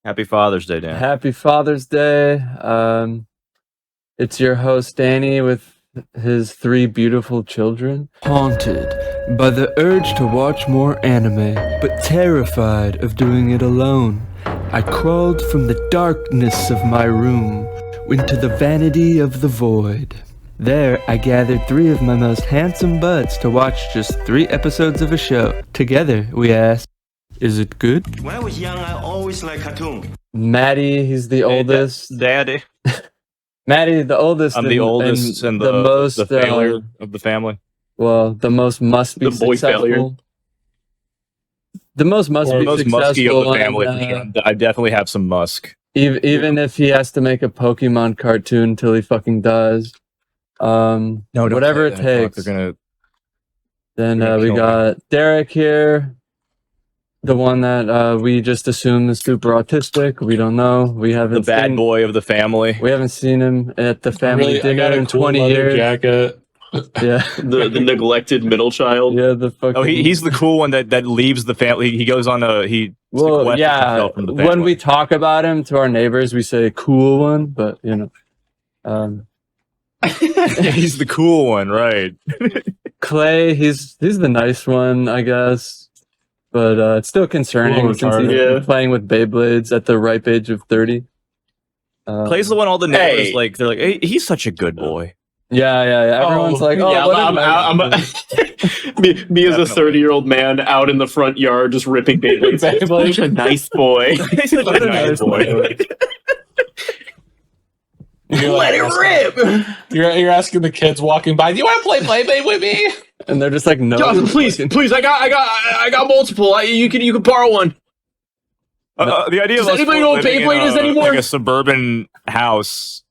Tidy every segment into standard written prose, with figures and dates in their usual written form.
Happy Father's Day, Dan. Happy Father's Day. It's your host, Danny, with his 3 beautiful children. Haunted by the urge to watch more anime, but terrified of doing it alone, I crawled from the darkness of my room into the vanity of the void. There, I gathered 3 of my most handsome buds to watch just 3 episodes of a show. Together, we asked, is it good? When I was young, I always liked cartoon. Maddie, he's the oldest. Daddy. Maddie, the oldest. I'm the oldest and the most the failure of the family. Well, the most must be The boy successful. failure. The most must The be most successful. musky of the family. and, For sure. I definitely have some musk. even if he has to make a Pokemon cartoon until he fucking dies. No, don't whatever say it that. Fuck, takes. they're gonna. Then You're gonna we kill me. got Derek here. The one that we just assume is super autistic. We don't know. We haven't The bad seen, boy of the family. We haven't seen him at the family I dinner got a in cool 20 leather years. jacket. Yeah. The neglected middle child. Yeah, the fucking... Oh, he's the cool one that leaves the family. He goes on Well, sequesters yeah, himself from the when family. we talk about him to our neighbors, we say cool one, but you know. Yeah, he's the cool one, right? Clay, he's the nice one, I guess. But it's still concerning Little since he's retarded. been playing with Beyblades at the ripe age of 30. Clay's the one all the neighbors Hey. like. They're like, hey, he's such a good boy. Yeah. Everyone's like, oh, Yeah, what I'm a me as a Definitely. 30-year-old man out in the front yard just ripping Beyblades. Beyblades. Such a nice boy. He's such What a a nice nice boy. Let it rip. You're asking the kids walking by, do you want to play Beyblade with me? and they're just like, no. Jonathan, please, I got multiple. You can borrow one. The idea Does of us anybody know what living in Beyblade is anymore? like a suburban house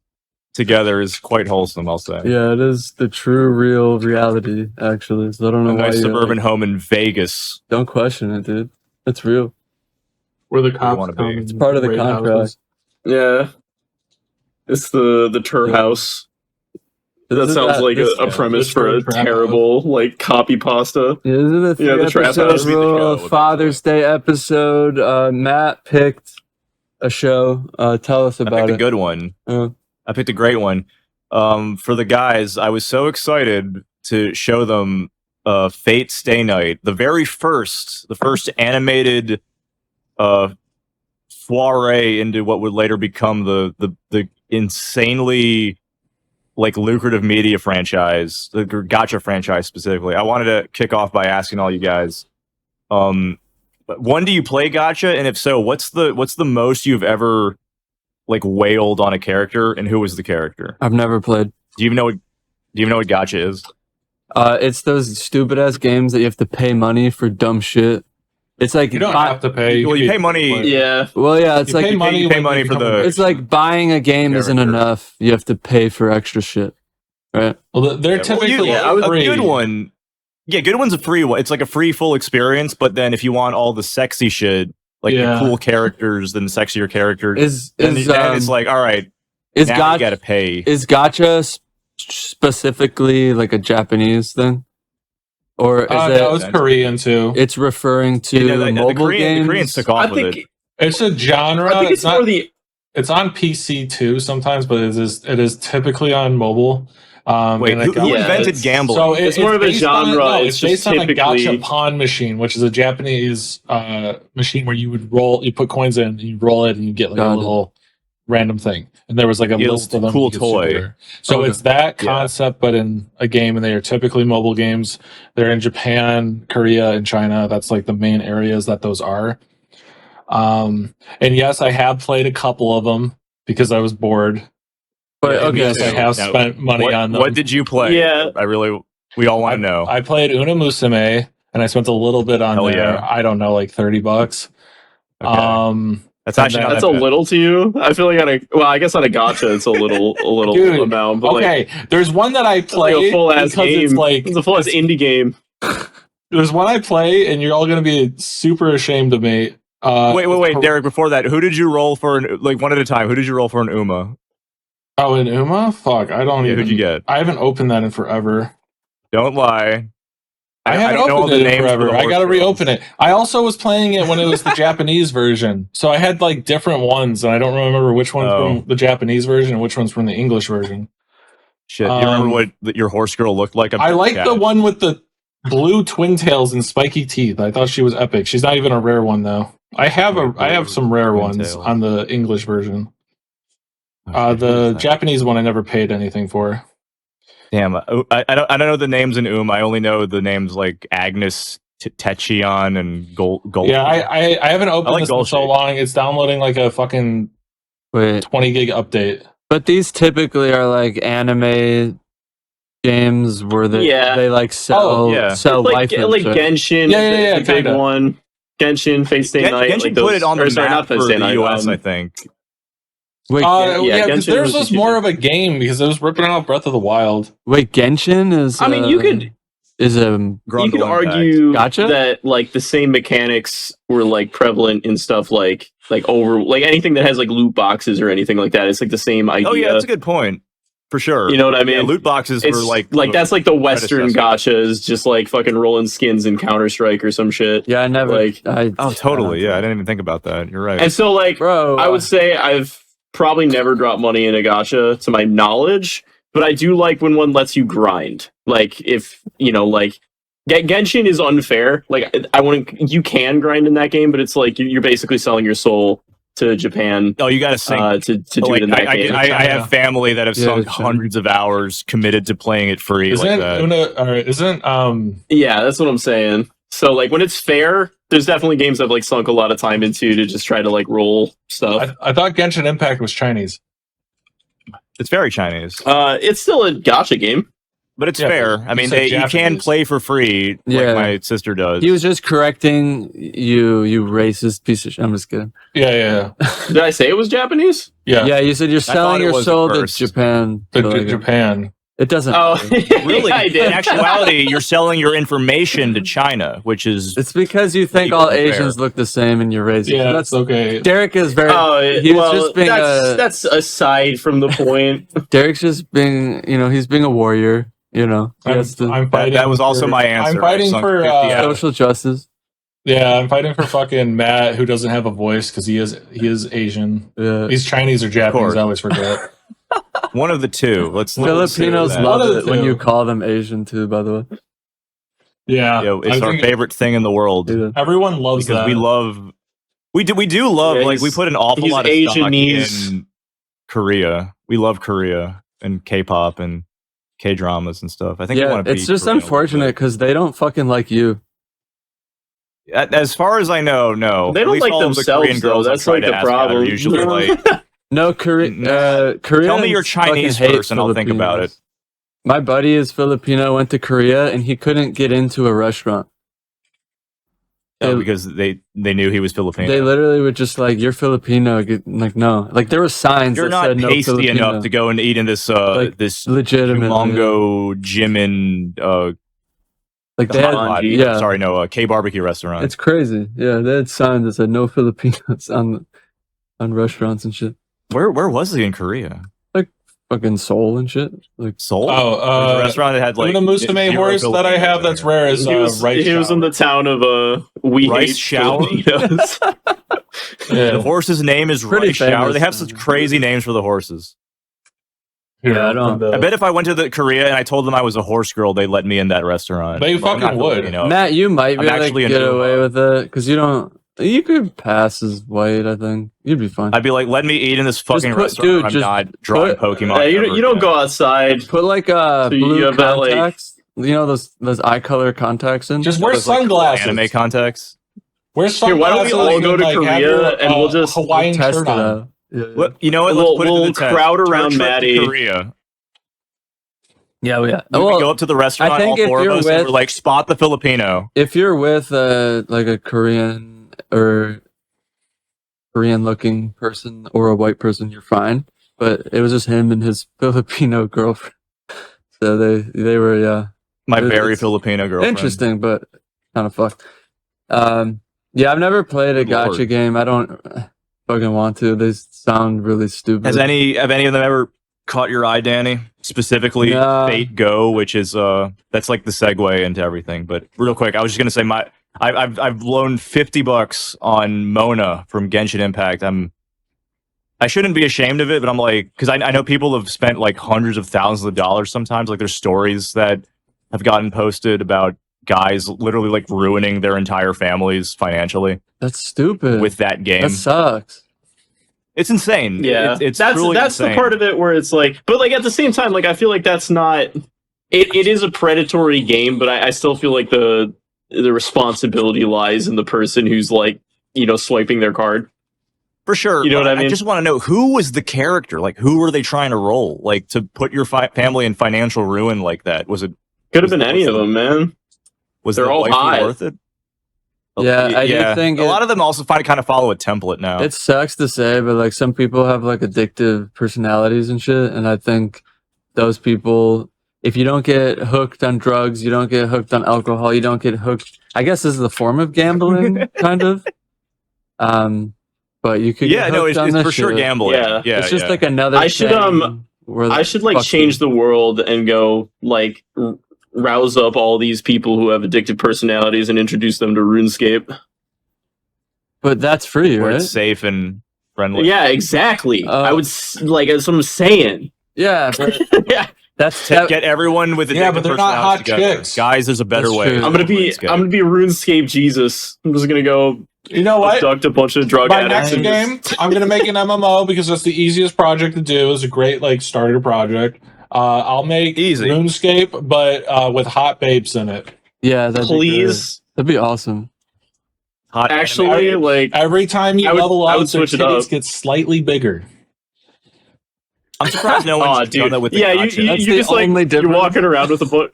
together is quite wholesome, I'll say. Yeah, it is the true, real reality, actually. So I don't know A why nice you suburban like, home in Vegas. don't question it, dude. It's real. Where the wanna cops be. come. It's and part of the raid contract. houses. Yeah. It's the Tur Yeah. house. That Isn't sounds like this- a premise the for a Tur trap terrible like copy pasta. Yeah, this is the Yeah, the trap episode house. rule, Show, Father's Day episode. Matt picked a show. Tell us I about picked a it. good one. Uh, I picked a great one. For the guys, I was so excited to show them Fate Stay Night, the first animated foray into what would later become the insanely like lucrative media franchise, the Gacha franchise specifically. I wanted to kick off by asking all you guys, one, do you play Gacha, and if so, what's the most you've ever like wailed on a character, and who was the character? I've never played. Do you even know what Gacha is? It's those stupid ass games that you have to pay money for dumb shit. It's like You don't have to pay. Well, you can pay money- play. Yeah. well, yeah, it's You like pay money you pay when money you for become the- a- it's like buying a game isn't Character. enough. You have to pay for extra shit, right? Well, they're Well, typically a free. good one. Yeah, good one's a free one. It's like a free full experience. But then if you want all the sexy shit, like Yeah. the cool characters, then sexier characters, Is then it's like, all right, is now you Gacha gotta pay. is Gacha specifically like a Japanese thing, or is No, it? it's Korean too. It's referring to You know, the mobile the games. Koreans took I off with think it. It's a genre. I think it's not, more the It's on PC too sometimes, but it is typically on mobile. Wait, and who Yeah, invented it's- gambling? So It's more of a based on- genre, no, it's it's just based on a typically- gacha pawn machine, which is a Japanese machine where you would roll, you put coins in, and you roll it, and you get like Got a it. little random thing. And there was like a Yeah, list of them. cool you could toy. super rare. So Okay. it's that Yeah. concept, but in a game, and they are typically mobile games. They're in Japan, Korea, and China. That's like the main areas that those are. And yes, I have played a couple of them because I was bored. But And okay, yes, I have Now, spent money on them. What did you play? Yeah. We all want to know. I played Una Musume, and I spent a little bit on Hell there. yeah. I don't know, like $30. Okay. That's actually not that's that a bad. little to you. I feel like I guess on a gacha it's a little Dude, amount. But like, Okay, there's one that I like played a full ass because game. it's like It's a full ass indie game. there's one I play, and you're all gonna be super ashamed of me. Wait, Derek. Before that, who did you roll for? Like one at a time. Who did you roll for an Uma? Oh, in Uma? Fuck, I don't Yeah, even. who'd you get? I haven't opened that in forever. Don't lie. I haven't don't know all opened the it in names for forever. the I gotta horse reopen girls. it. I also was playing it when it was the Japanese version, so I had like different ones, and I don't remember which one's from the Japanese version and which one's from the English version. Shit, you remember what your horse girl looked like? I like the one with the blue twin-tails and spiky teeth. I thought she was epic. She's not even a rare one though. I have some rare ones on the English version. The Japanese one I never paid anything for. Damn, I don't know the names in I only know the names like Agnes, Techion, and Gold. Yeah, I haven't opened this in so Golshake. long. It's downloading like a fucking 20 gig update. But these typically are like anime games where they like sell like waifus, like right? Genshin. Yeah, the big one. Genshin, Fate Stay Night. Genshin like put it on the sorry, map not Fate for Stay the Night, US, I think. Wait, yeah, because Genshin theirs was was more of a game because it was ripping out Breath of the Wild. wait, Genshin is. I mean, you could argue Gacha? that like the same mechanics were like prevalent in stuff like over like anything that has like loot boxes or anything like that. It's like the same idea. Oh yeah, that's a good point. For sure. You know what I mean? Yeah, loot boxes it's were like that's like the Western predecessor. gacha is just like fucking rolling skins in Counter-Strike or some shit. Yeah, I never. Like, totally. Yeah, I didn't even think about that. You're right. And so like, bro, I would say I've probably never dropped money in a gacha to my knowledge, but I do like when one lets you grind. Like if like Genshin is unfair. Like you can grind in that game, but it's like you're basically selling your soul to Japan. Oh, you got to sink to do it in that game. I have family that have sunk hundreds of hours committed to playing it free. Isn't yeah, that's what I'm saying. So like when it's fair, there's definitely games I've like sunk a lot of time into to just try to like roll stuff. I thought Genshin Impact was Chinese. It's very Chinese. It's still a gacha game. But it's fair. I mean, you can play for free, like my sister does. He was just correcting you racist piece of shit. I'm just kidding. Yeah. Did I say it was Japanese? Yeah. Yeah, you said you're selling your soul to Japan. Japan. It doesn't. Oh, really? Yeah, I did. In actuality, you're selling your information to China, which is. It's because you think all Asians look the same and you're racist. Yeah, that's okay. Derek is very. That's aside from the point. Derek's just being, he's being a warrior. I'm fighting. That was also my answer. I'm fighting for social justice. Yeah, I'm fighting for fucking Matt, who doesn't have a voice because he is Asian. Yeah. He's Chinese or Japanese. I always forget. One of the two. Filipinos love it when you call them Asian too. By the way. Yeah, it's our favorite thing in the world. Everyone loves because that. We do love like we put an awful lot of stock Asianese. in Korea. We love Korea and K-pop and K-dramas and stuff. I think we want to be it's just Korean unfortunate because they don't fucking like you. As far as I know, no. They don't like themselves. The Korean girls that's like the problem. Usually like. No, Korean. Tell me you're Chinese first, and I'll think about it. My buddy is Filipino, went to Korea, and he couldn't get into a restaurant. Because they knew he was Filipino. They literally were just like, "You're Filipino." Like, no. Like there were signs. You're that not said, pasty no Filipino. enough to go and eat in this this legitimate Mongo Jimin like they had, K barbecue restaurant. It's crazy. Yeah, they had signs that said no Filipinos on restaurants and shit. Where was he in Korea? Like fucking Seoul and shit. Like Seoul. Oh, the restaurant that had like the Musume horse that I have that's rare is rice. He was in the town of We Rice Hate Shower. Filipinos. The horse's name is Pretty Rice Shower. famous. They have such crazy names for the horses. Yeah, I don't. I bet if I went to Korea and I told them I was a horse girl, they'd let me in that restaurant. They fucking would. Matt, you might be able to actually get away with it because you don't. You could pass as white. I think you'd be fine. I'd be like, let me eat in this fucking put- restaurant. dude, I'm just not drawing Pokemon. Yeah, you ever don't again. go outside. Put like you blue have that, like- contacts. You know those eye color contacts in. Just wear Those, like, sunglasses. anime contacts. Wear Here, why don't we sunglasses. all go to and, like, have Korea your, and we'll just Hawaiian test shirt it on. out. Yeah. What you know? What? We'll- Let's put it to we'll the test. crowd Tour around trip to Maddie. Korea. Yeah, We go up to the restaurant, I think all if four of you're us, and with- we're like, spot the Filipino. If you're with like a Korean or Korean looking person or a white person, you're fine. But it was just him and his Filipino girlfriend. So they were My It's very Filipino girlfriend. interesting, but kind of fucked. Yeah, I've never played a Good lord. gacha game. I don't fucking want to. They sound really stupid. Have any of them ever caught your eye, Danny? specifically No. Fate Go, which is that's like the segue into everything. But real quick, I was just gonna say I've loaned $50 on Mona from Genshin Impact. I shouldn't be ashamed of it, but I'm like, because I know people have spent like hundreds of thousands of dollars sometimes. Like there's stories that have gotten posted about guys literally like ruining their entire families financially That's stupid. with that game. That sucks. It's insane. Yeah, It's that's truly the insane. part of it where it's like, but like at the same time, like I feel like that's not. It is a predatory game, but I still feel like the responsibility lies in the person who's like swiping their card. For sure. You know but what I mean? I just want to know, who was the character? Like, who were they trying to roll? Like, to put your family in financial ruin like that? Was it? Could have been was any the- of them, man. Was They're the all waifu hot. worth it? Yeah, I do think a lot of them also kind of follow a template now. It sucks to say, but like some people have like addictive personalities and shit, and I think those people, if you don't get hooked on drugs, you don't get hooked on alcohol, you don't get hooked. I guess this is a form of gambling, kind of. But you could yeah, get no, hooked it's, on it's this for sure shit. gambling. Yeah. Yeah, It's just yeah. like another. I should, thing where I should like fuck change you. the world and go like rouse up all these people who have addictive personalities and introduce them to RuneScape. But that's free, where right? it's safe and friendly. Yeah, exactly. I would like that's what I'm saying. Yeah, but Yeah, that's Get everyone with addictive Yeah, but they're not personalities hot together. chicks. Guys, there's a better That's way. true. I'm gonna be RuneScape Jesus. I'm just gonna go You know what? abduct a bunch of drug My addicts. next and game, I'm gonna make an MMO because that's the easiest project to do. It's a great like starter project. I'll make Easy. RuneScape, but with hot babes in it. yeah, that'd be great. Please, That'd be awesome. Hot actually, anime. like Every time you I would- level I up, Oh, would their switch it titties up. get slightly bigger. I'm surprised no one's done that with the yeah, Gacha. That's you the just like only you're difference. walking around with a bunch.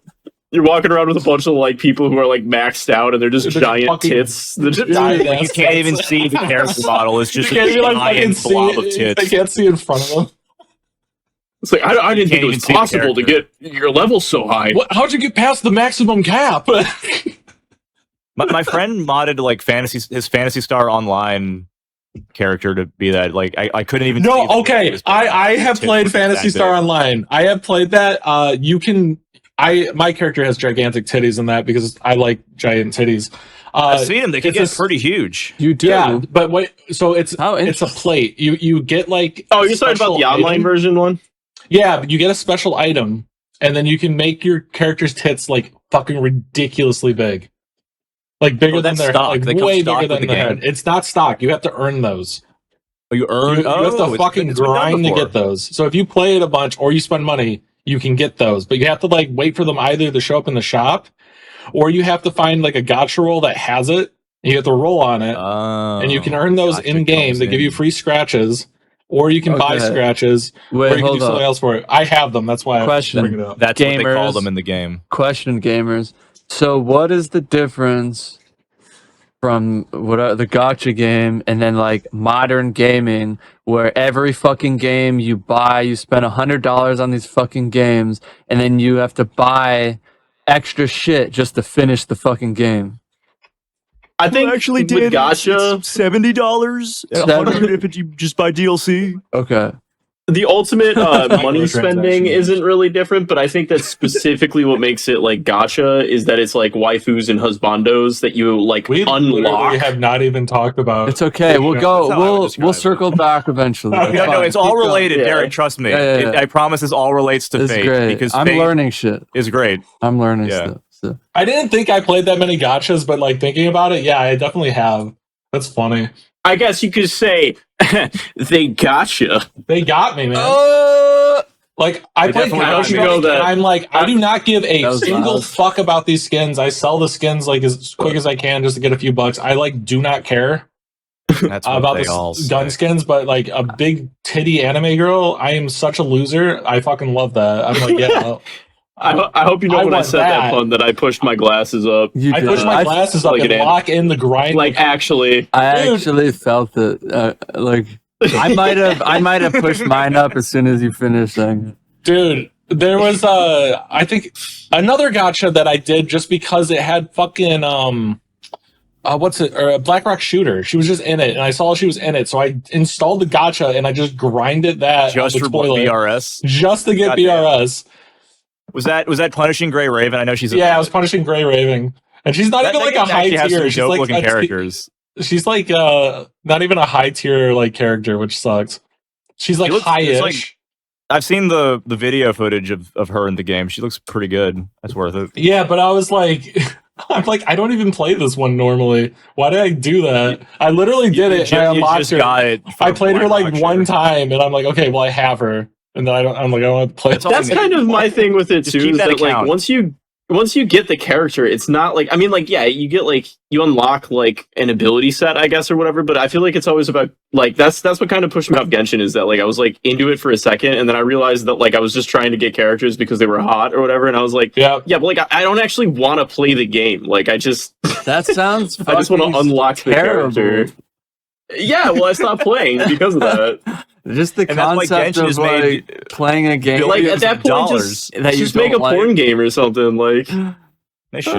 You're walking around with a bunch of like people who are like maxed out and they're just They're just giant fucking tits. They're just giant You ass can't even tits. see the character model. It's just You a can't even like giant fucking blob of see. They tits. can't see in front of them. It's like I didn't think Can't it even was see the possible to get your level so high. What? How'd you get past the maximum cap? My friend modded like his Fantasy Star Online character to be that. Like I couldn't even. see No, the okay. tits. I have Tits played was Phantasy that Star big. Online. I have played that. You can. My character has gigantic titties in that because I like giant titties. I've seen them. They can it's get a- pretty huge. You do. Yeah, but wait. So it's How it's a interesting. plate. You get like. Oh, a you're talking about the special online item. version one? Yeah, but you get a special item, and then you can make your character's tits like fucking ridiculously big, like bigger Oh, than that's their stock. like They come way stock bigger with than the their game. head. It's not stock. You have to earn those. Oh, you earn. You have to fucking grind to get those. So if you play it a bunch or you spend money, you can get those. But you have to like wait for them either to show up in the shop, or you have to find like a gacha roll that has it. And you have to roll on it, and you can earn those in game. They give you free scratches, or you can buy Okay. scratches, or Wait, you can do hold something up. else for it. I have them. That's why Question. I bring it up. That's what they call Gamers. them in the game. Question, gamers. So, what is the difference from the Gacha game and then like modern gaming, where every fucking game you buy, you spend $100 on these fucking games, and then you have to buy extra shit just to finish the fucking game? I think with Gacha, $70, $100 if you just buy DLC. Okay. the ultimate money Microtransactions. spending isn't really different, but I think that's specifically what makes it like Gacha is that it's like waifus and husbandos that you like We literally unlock. have not even talked about. It's okay. We'll go. That's how I would We'll describe it. circle back eventually. Okay. It's No, no, fine. it's all Keep going. related, Yeah. Derek. Trust me. Yeah, yeah, yeah. I promise this all relates to It's Fate great. because I'm Fate learning shit. is great. I'm learning Yeah. stuff. So. I didn't think I played that many gachas, but like thinking about it, yeah, I definitely have. That's funny. I guess you could say they gotcha. They got me, man. Like I They play definitely got Counter me. Strike, That- and I'm like, I do not give That a was single loud. fuck about these skins. I sell the skins like as quick as I can just to get a few bucks. I like do not care That's what about they the all gun say. skins, but like a big titty anime girl, I am such a loser. I fucking love that. I'm like, yeah. well, I hope you know I when I want said that that. pun that I pushed my glasses up. You I did. push my glasses up like and an lock in the grind. Like actually, I Dude. actually felt it. Like I might have pushed mine up as soon as you finished saying it. Dude, there was I think another gotcha that I did just because it had fucking what's it? Or a BlackRock shooter. She was just in it, and I saw she was in it, so I installed the gacha and I just grinded that Just on the for toilet BRS. just to get Goddamn. BRS. Was that Punishing Grey Raven? I know she's Yeah, I was punishing Grey Raven, and she's not even like a high tier. She's like looking characters. She's like not even a high tier like character, which sucks. She's like high-ish. Like, I've seen the video footage of her in the game. She looks pretty good. That's worth it. Yeah, but I was like, I'm like, I don't even play this one normally. Why did I do that? I literally did it. And I unlocked her. I played her like one time, and I'm like, okay, well, I have her, and then I'm like, I don't want to play. That's kind of my thing with it too. Is that like once you get the character, it's not like, I mean, like, yeah, you get like, you unlock like an ability set, I guess, or whatever, but I feel like it's always about like, that's what kind of pushed me off Genshin, is that like I was like into it for a second, and then I realized that like I was just trying to get characters because they were hot or whatever, and I was like, yeah, but like I don't actually want to play the game. Like I just That sounds I just want to unlock the terrible. character. Yeah, well, I stopped playing because of that. Just the concept of like playing a game, like at that point, just make a porn game or something. Like they should.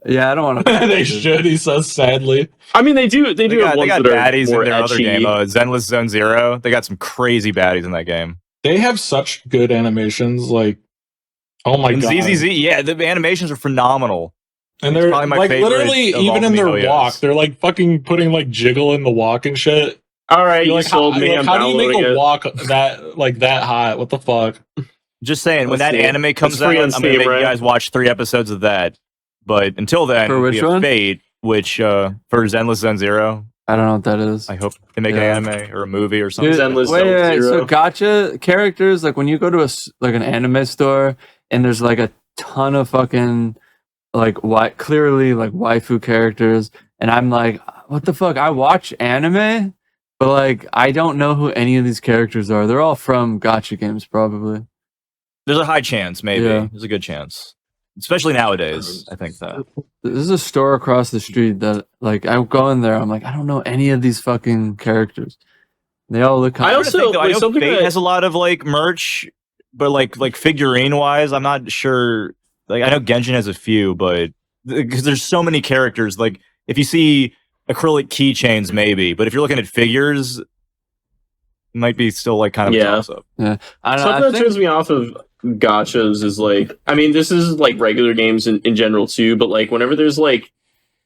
Yeah, I don't want to. They should. He says sadly. I mean, they do. They got baddies in their etchy. other game, Zenless Zone Zero. They got some crazy baddies in that game. They have such good animations. Like, oh my god, ZZZ. Yeah, the animations are phenomenal. And they're like literally even in their walk, they're like fucking putting like jiggle in the walk and shit. All right, you sold me. How do you make a walk that hot? What the fuck? Just saying, when that anime comes out, I'm gonna make you guys watch 3 episodes of that. But until then, for which one? Fate, which for Zenless Zone Zero. I don't know what that is. I hope they make an anime or a movie or something. Dude, wait, so gacha characters, like when you go to an anime store and there's like a ton of fucking like clearly like waifu characters, and I'm like, what the fuck? I watch anime, but like I don't know who any of these characters are. They're all from gacha games, probably. There's a high chance, maybe. Yeah. There's a good chance, especially nowadays. I think that there's a store across the street that like I go in there. I'm like, I don't know any of these fucking characters. They all look. I know Fate has a lot of like merch, but like figurine wise, I'm not sure. Like I know Genshin has a few, but because there's so many characters. Like if you see acrylic keychains, maybe, but if you're looking at figures, it might be still like kind of a toss-up. Yeah, something that turns me off of gachas is like, I mean, this is like regular games in general too, but like whenever there's like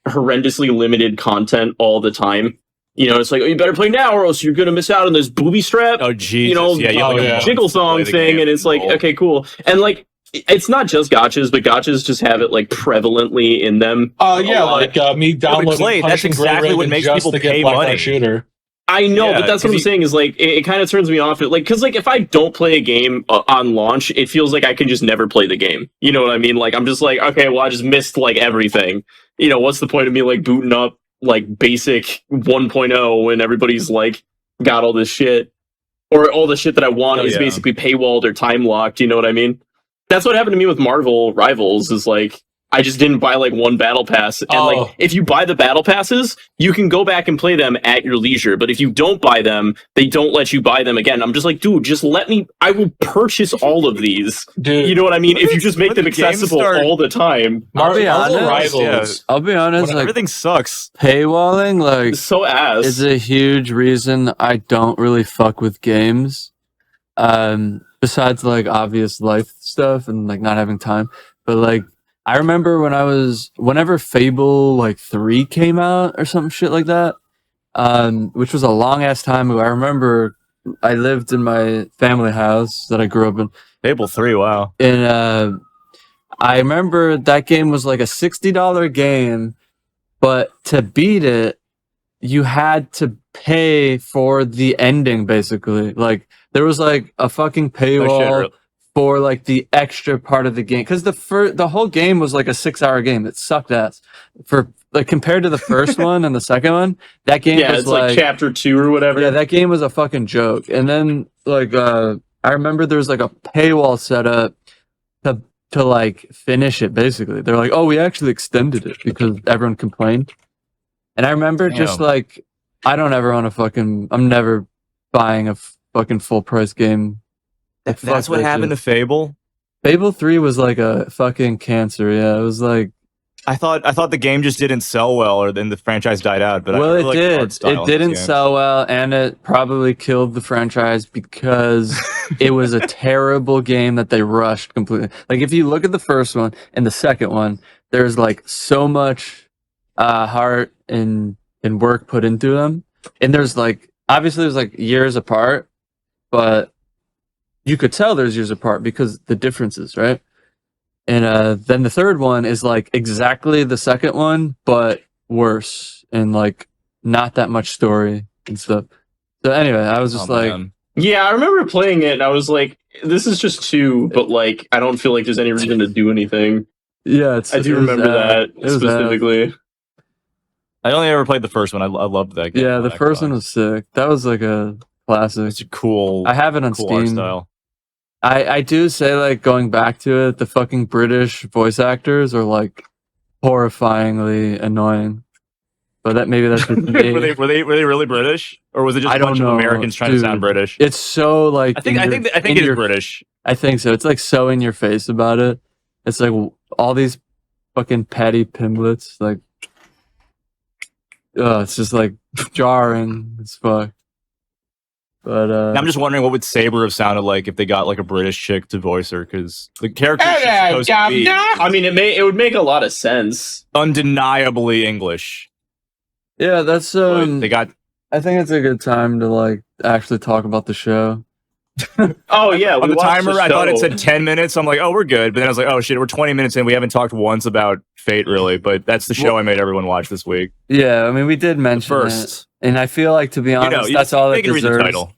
horrendously limited content all the time, you know, it's like, oh, you better play now or else you're gonna miss out on this booby strap. Oh, geez, you know, jiggle song thing, and it's like, okay, cool, and like. It's not just gachas, but gachas just have it like prevalently in them. Yeah, like me downloading. That's exactly what makes people pay money. Shooter. I know, but that's what I'm saying is like it kind of turns me off. Like, because like if I don't play a game on launch, it feels like I can just never play the game. You know what I mean? Like I'm just like, okay, well I just missed like everything. You know, what's the point of me like booting up like basic 1.0 when everybody's like got all this shit, or all the shit that I want is basically paywalled or time locked. You know what I mean? That's what happened to me with Marvel Rivals, is like, I just didn't buy like one battle pass. And like, if you buy the battle passes, you can go back and play them at your leisure. But if you don't buy them, they don't let you buy them again. I'm just like, dude, just let me, I will purchase all of these. Dude, you know what I mean? If you just make them accessible all the time. I'll be honest, like, everything sucks. Paywalling, like, it's so ass. Is a huge reason I don't really fuck with games. Besides like obvious life stuff and like not having time, but like I remember whenever Fable like 3 came out or some shit like that, which was a long ass time ago. I remember I lived in my family house that I grew up in. Fable 3, wow. And I remember that game was like a $60 game, but to beat it, you had to pay for the ending basically. Like there was like a fucking paywall for like the extra part of the game, because the whole game was like a 6-hour game. It sucked ass for like compared to the first one and the second one. That game was it's like chapter 2 or whatever. Yeah, that game was a fucking joke. And then like I remember there was like a paywall set up to like finish it. Basically, they're like, oh, we actually extended it because everyone complained. And I remember just like, I don't ever want to fucking, I'm never buying a fucking full price game. That's what happened to Fable? Fable 3 was like a fucking cancer, yeah. It was like... I thought the game just didn't sell well, or then the franchise died out. But Well, I really it like the art did. style It in didn't these games. sell well, and it probably killed the franchise because it was a terrible game that they rushed completely. Like, if you look at the first one and the second one, there's like so much heart and work put into them, and there's like obviously there's like years apart, but you could tell there's years apart because the differences, right? And then the third one is like exactly the second one, but worse and like not that much story and stuff. So anyway, I was just Oh, like, man. Yeah, I remember playing it and I was like, this is just 2, but like I don't feel like there's any reason to do anything. yeah, I do remember that specifically. I only ever played the first one. I loved that game. Yeah, on the first one Xbox. was sick. That was like a classic. It's a cool. I have it on cool art Steam. style. I do say, like, going back to it, the fucking British voice actors are like horrifyingly annoying. But that maybe that's just me. were they really British, or was it just I a bunch don't of know, Americans trying to dude. sound British? It's so like I think it is British. I think so. It's like so in your face about it. It's like all these fucking petty pimblets. Like, it's just like jarring as fuck. But And I'm just wondering what would Saber have sounded like if they got like a British chick to voice her, because the character she's supposed to be I mean, it would make a lot of sense. undeniably English. yeah, that's But they got I think it's a good time to like actually talk about the show. Oh yeah, on we the watched timer. I thought it show. said 10 minutes. I'm like, oh, we're good. But then I was like, oh shit, we're 20 minutes in. We haven't talked once about Fate really. But that's the show I made everyone watch this week. Yeah, I mean we did mention First, it, and I feel like to be honest, that's all they it can read the deserves. title.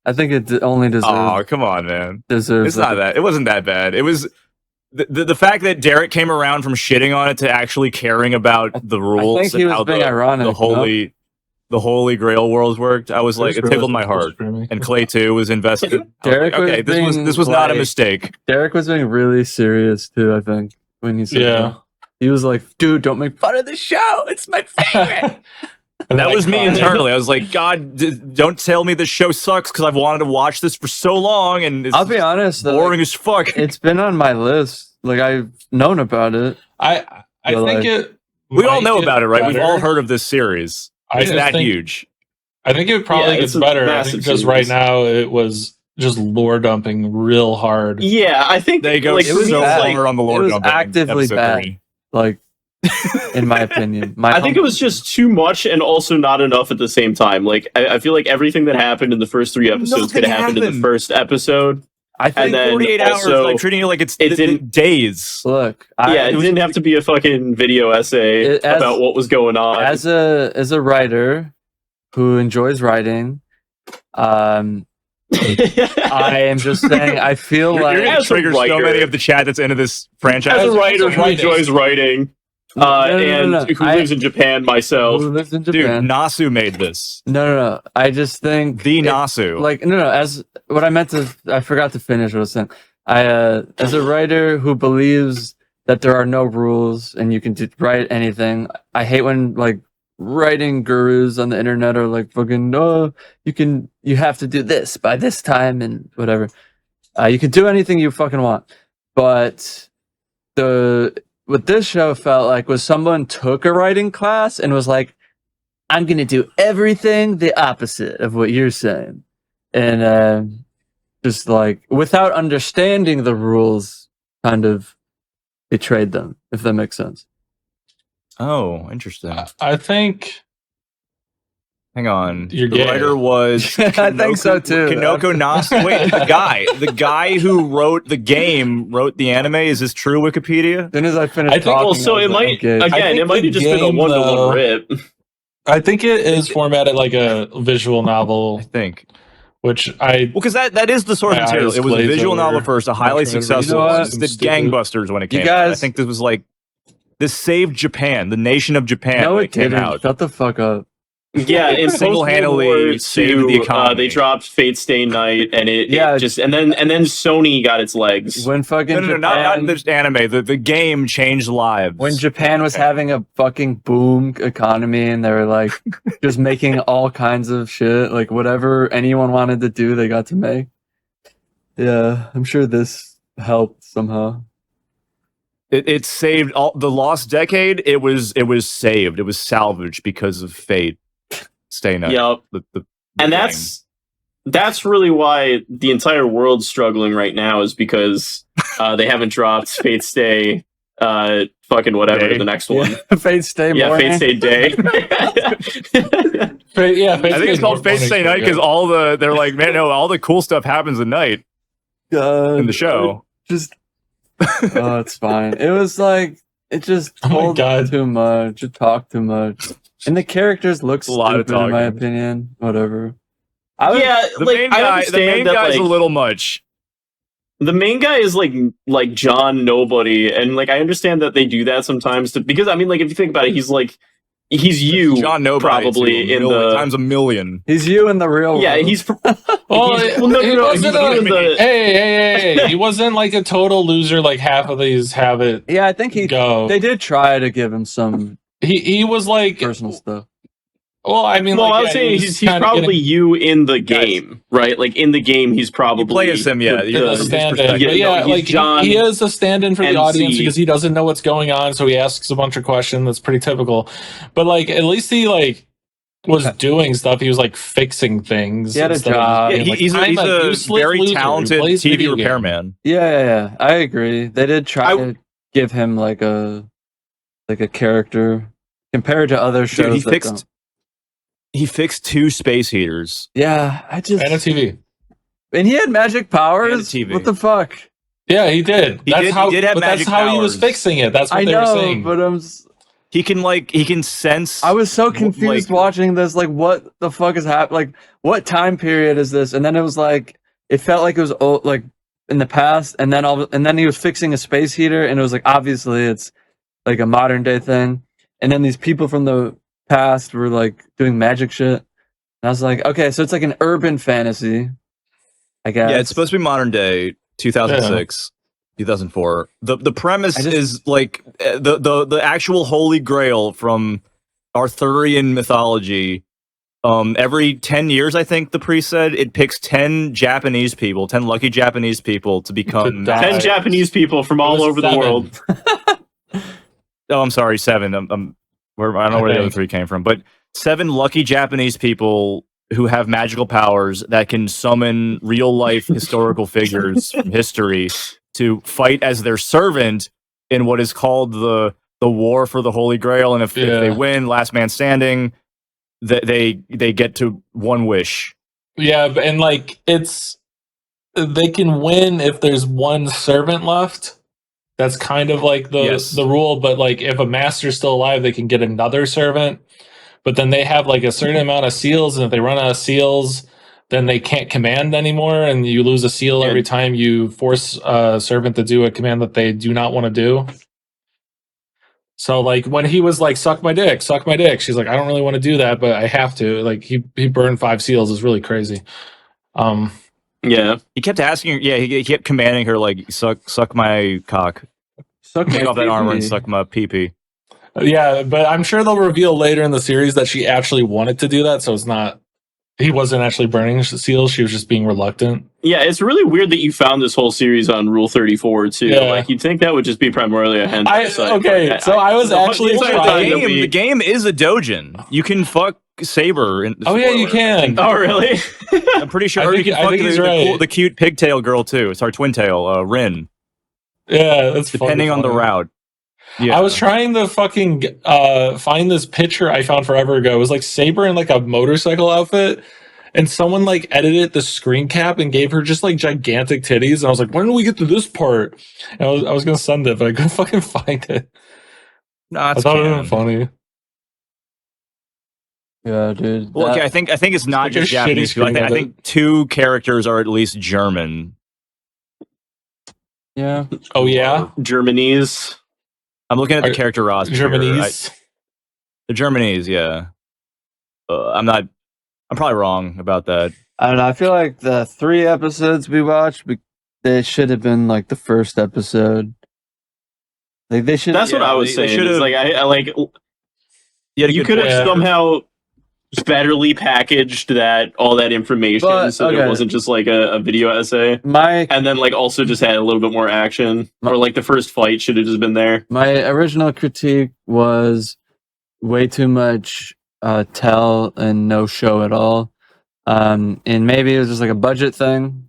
I think it only deserves. Oh, come on, man. deserves It's not that. It wasn't that bad. It was the fact that Derek came around from shitting on it to actually caring about the rules think he and was how being ironic, the holy grail worlds worked. I was like, it tickled my heart. And Clay too was invested. I was Derek like, was okay, being, this was not a like, mistake. Derek was being really serious too. I think when he said that. He was like, "Dude, don't make fun of the show. It's my favorite." That was me internally. I was like, God, don't tell me this show sucks because I've wanted to watch this for so long, and it's I'll be honest, though, boring like, as fuck. it's been on my list. Like I've known about it. I But, think like, it. We all might know get about it, right? We've better. all heard of this series. I It's just that think- huge. I think it probably Yeah, gets it's a better. I massive think because series. right now it was just lore dumping real hard. Yeah, I think They go like, it was so bad. far on the It Lord was dumping in actively episode bad. 3. Like, in my opinion, I think it was just too much and also not enough at the same time. Like I feel like everything that happened in the first 3 episodes could have happened in the happened. first episode. I think. And then 48 hours, also, like treating it like it's it didn't- days. Look, Yeah, it didn't have to be a fucking video essay As- about what was going on. as a writer who enjoys writing, I am just saying. I feel You're like going to As a trigger so writer- many of the chat that's into this franchise. As a As writer a who writer. enjoys writing, No. and who I- lives in Japan myself. who lives in Dude, Japan. Nasu made this. No. I just think The it- Nasu. Like no. As what I meant to, I forgot to finish what I was saying. As a writer who believes that there are no rules and you can write anything, I hate when like writing gurus on the internet are like fucking no, you have to do this by this time and whatever. You can do anything you fucking want, but what this show felt like was someone took a writing class and was like, I'm gonna do everything the opposite of what you're saying, and just like without understanding the rules, kind of betrayed them. If that makes sense. Oh, interesting. I think Hang on. You're the gay. writer was I think so, too. Kinoko Nasu. Wait, the guy who wrote the game wrote the anime. Is this true? Wikipedia. As soon as I finished I think- talking, Well, so I it was might like, okay. I again, think it might the have just been a game, 1-to-1 though- rip. I think it is formatted like a visual I novel, think. which I Well, because that is the source My material. eyes It was a glaze visual over. novel first, a highly I'm trying to read successful it. one. You know It's what? the Stupid. gangbusters when it You came out. I guys- think this was like this saved Japan, the nation of Japan. No, when it came didn't. out. Shut the fuck up. Yeah, in Single-handedly post-World War saved the II, economy. they dropped Fate Stay Night, and it Yeah. just and then Sony got its legs. When fucking No, not this anime. The game changed lives. when Japan was Okay. having a fucking boom economy and they were like just making all kinds of shit, like whatever anyone wanted to do, they got to make. Yeah, I'm sure this helped somehow. It saved all the lost decade. It was saved. It was salvaged because of Fate. Stay Night. Yep. The And thing. that's really why the entire world's struggling right now, is because they haven't dropped Fate Stay, fucking whatever Day. the next one. Fate Stay Yeah, Morning. Fate Stay Day. Yeah, I think it's called Fate Stay Night because they're like, man, no, all the cool stuff happens at night in the show. Just oh, it's fine. It was like it just Oh my told God. too much. It talked too much, and the characters look A lot of stupid in my talking. opinion. Whatever. I would, Yeah, The like main I guy, understand the main that, guy's like, a little much. the main guy is like John Nobody, and like I understand that they do that sometimes because I mean, like, if you think about it, he's you John Nobody probably too, in the times a million. he's you in the real yeah world. he's Well, no, he he's wasn't you in the hey, he wasn't like a total loser. Like half of these have it Yeah, I think go. they did try to give him some He was like personal stuff. Well, I mean, well, like, I was yeah, saying he he's kinda probably getting- you in the game, right? Like in the game, he's probably You play as him, yeah. the- You're the his stand-in. perspective. But yeah, he's like John he is a stand-in for the MC. audience because he doesn't know what's going on, so he asks a bunch of questions. That's pretty typical. But like, at least he like was doing stuff. He was like fixing things. He had a instead of just job. Yeah, being, like, he's I'm a useless very loser who talented plays TV video games. repairman. Yeah. I agree. They did try to give him like a character compared to other shows. Dude, he fixed 2 space heaters. Yeah, I just And a TV. and he had magic powers. And a TV. What the fuck? Yeah, he did. He That's did- how. he did have but that's magic how he was powers. fixing it. That's what I they were know, saying. but He can sense. I was so confused watching this. Like, what the fuck is happening? Like, what time period is this? And then it was like, it felt like it was old, like in the past. And then he was fixing a space heater, and it was like, obviously, it's like a modern day thing. And then these people from the past were like doing magic shit. And I was like, okay, so it's like an urban fantasy, I guess. Yeah, it's supposed to be modern day, 2006, 2004. The premise is like the actual holy grail from Arthurian mythology. Every 10 years, I think the priest said, it picks 10 Japanese people, 10 lucky Japanese people to become 10 Japanese people from all over the world. Oh, I'm sorry, 7. I don't know where the other 3 came from, but 7 lucky Japanese people who have magical powers that can summon real life historical figures from history to fight as their servant in what is called the war for the Holy Grail. And if they win, last man standing, they get to one wish. Yeah, and like they can win if there's one servant left. That's kind of like the rule, but like if a master's still alive, they can get another servant. But then they have like a certain amount of seals, and if they run out of seals, then they can't command anymore, and you lose a seal every time you force a servant to do a command that they do not want to do. So like when he was like, suck my dick, she's like, I don't really want to do that, but I have to. Like he burned 5 seals. Is really crazy. Yeah. He kept asking her, he kept commanding her, like, suck my cock. Take off that armor and suck my pee-pee. Yeah, but I'm sure they'll reveal later in the series that she actually wanted to do that, so it's not. He wasn't actually burning seals; she was just being reluctant. Yeah, it's really weird that you found this whole series on Rule 34 too. Yeah. Like you'd think that would just be primarily a hentai site. The game is a dojin. You can fuck Saber. You can. Oh, really? I'm pretty sure. I think he's right. The cute pigtail girl too. It's our twin tail, Rin. Yeah, that's depending on the route. Yeah. I was trying to fucking find this picture I found forever ago. It was like Saber in like a motorcycle outfit, and someone like edited the screen cap and gave her just like gigantic titties. And I was like, when do we get to this part? And I was gonna send it, but I couldn't fucking find it. Nah, I thought it was funny. Yeah, dude. Well, okay, I think it's not like just Japanese. I think 2 characters are at least German. Yeah. Oh yeah, Germanese. I'm looking at the character roster. Germanese. The Germanese, yeah. I'm probably wrong about that. I don't know. I feel like the 3 episodes we watched, they should have been like the first episode. Like they should. That's what I was saying. It's like I like. You could have somehow betterly packaged that all that information But, so that okay. it wasn't just like a video essay. My And then like also just had a little bit more action. Or like the first fight should have just been there. my original critique was way too much tell and no show at all. And maybe it was just like a budget thing,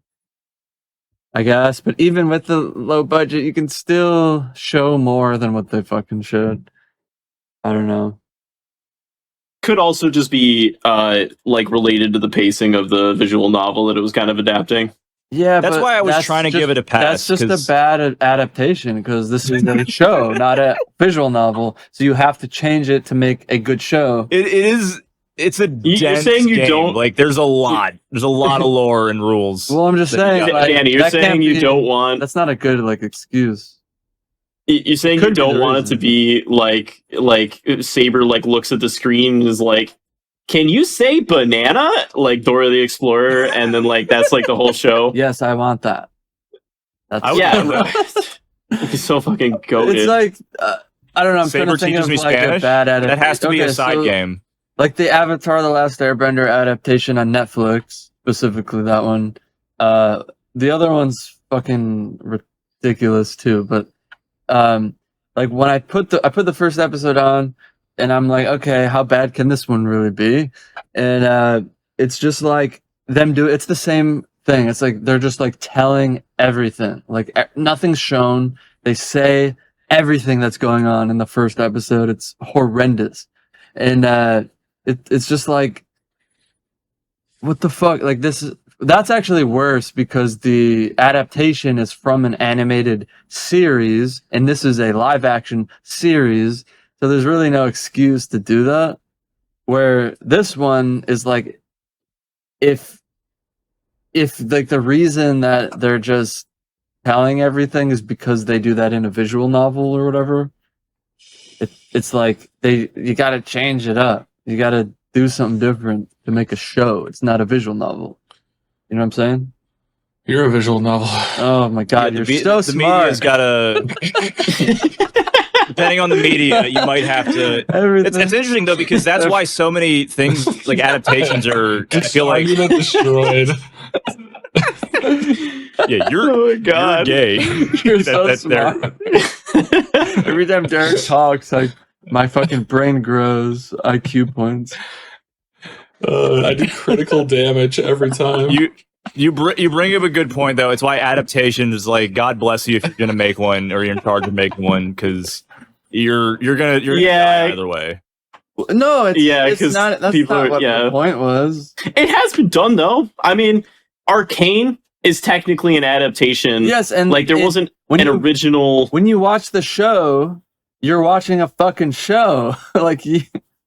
I guess. But even with the low budget, you can still show more than what they fucking showed. I don't know. Could also just be like related to the pacing of the visual novel that it was kind of adapting. Yeah, That's but why I was that's trying to just- give it a pass. That's just 'cause a bad adaptation because this is a show, not a visual novel. So you have to change it to make a good show. it is. It's a You're dense saying you game. don't- like. There's a lot. There's a lot of lore and rules. Well, I'm just that saying, you like, Danny, you're that can't saying you be- don't want That's not a good like excuse. you're saying you Could be don't the want it reason. to be like Saber like looks at the screen and is like, can you say banana? Like Dora the Explorer, and then like that's like the whole show. Yes, I want that. That's I would Yeah, love that. He's so fucking goated. It's like I don't know. I'm Saber trying to think teaches of me like Spanish? a bad adaptation. That has to be a side game. Like the Avatar: The Last Airbender adaptation on Netflix, specifically that one. The other one's fucking ridiculous too. But like when I put the first episode on, and I'm like, okay, how bad can this one really be? And it's just like them do. It's the same thing. It's like they're just like telling everything. Like nothing's shown. They say everything that's going on in the first episode. It's horrendous, and it's just like, what the fuck? Like that's actually worse because the adaptation is from an animated series, and this is a live action series. So there's really no excuse to do that. Where this one is like, if like the reason that they're just telling everything is because they do that in a visual novel or whatever, it's like you got to change it up. You got to do something different to make a show. It's not a visual novel. You know what I'm saying? You're a visual novel. Oh my god, Yeah, you're so the media's smart. got to. Depending on the media, you might have to. Everything. It's interesting though because that's why so many things like adaptations are. I feel like Argument destroyed. yeah, you're Oh my you're God. gay. You're That- so that's there. smart. Every time Derek talks, like my fucking brain grows IQ points. I do critical damage every time. You bring up a good point though. It's why adaptation is like God bless you if you're gonna make one or you're in charge of making one because you're gonna Yeah. die either way. No, it's 'cause not. That's people not are- what yeah. the point was. It has been done though. I mean, Arcane is technically an adaptation. Yes, and Like there wasn't when an you original. when you watch the show, you're watching a fucking show. Like you,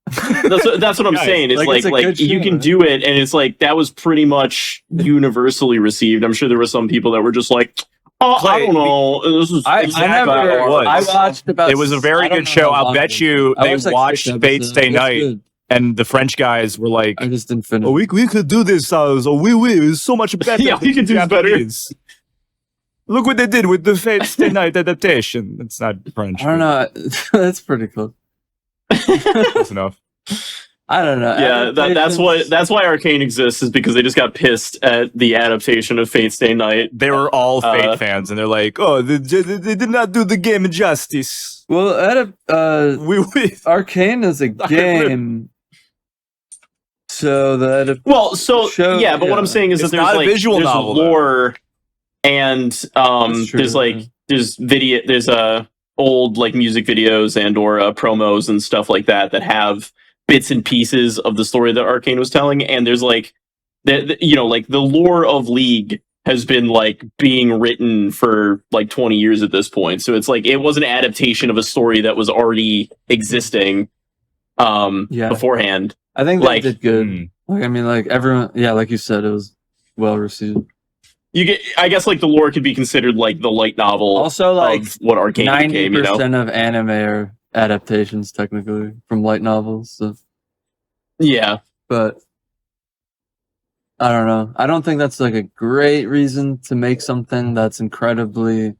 That's what I'm Guys, saying. It's like, it's a like good you show. can do it, and it's like that was pretty much universally received. I'm sure there were some people that were just like, "Oh, I Play- don't know. This is I exactly never. how it was." was. I watched about. It was a very I don't good know show. how I'll long bet it you was. I they watched, like, watched 6 Fate episodes. Stay It's Night, good. and the French guys were like, I just didn't finish. "Oh, we could do this. So we it's so much better. Yeah, we than could do this better." Japanese. Look what they did with the Fate Stay Night adaptation. It's not French. I don't know. That's pretty close. Close enough. I don't know. Yeah, Adaptations- that's why Arcane exists is because they just got pissed at the adaptation of Fate Stay Night. They were all Fate fans, and they're like, "Oh, they did not do the game justice." Well, We Arcane is a game. So the Well, so Show- yeah, but what yeah. I'm saying is It's that there's not a like visual there's novel, though. lore, and That's true, there's like yeah. there's video, there's old like music videos and or promos and stuff like that that have bits and pieces of the story that Arcane was telling, and there's like you know, like the lore of League has been like being written for like 20 years at this point. So it's like it was an adaptation of a story that was already existing Yeah. beforehand. I think they like- did good. Mm. Like I mean, like everyone. Yeah, like you said, it was well received. You get, I guess, like the lore could be considered like the light novel Also, like of what Arcane 90% became. You know, of anime are adaptations, technically, from light novels. So. yeah. But I don't know. I don't think that's like a great reason to make something that's incredibly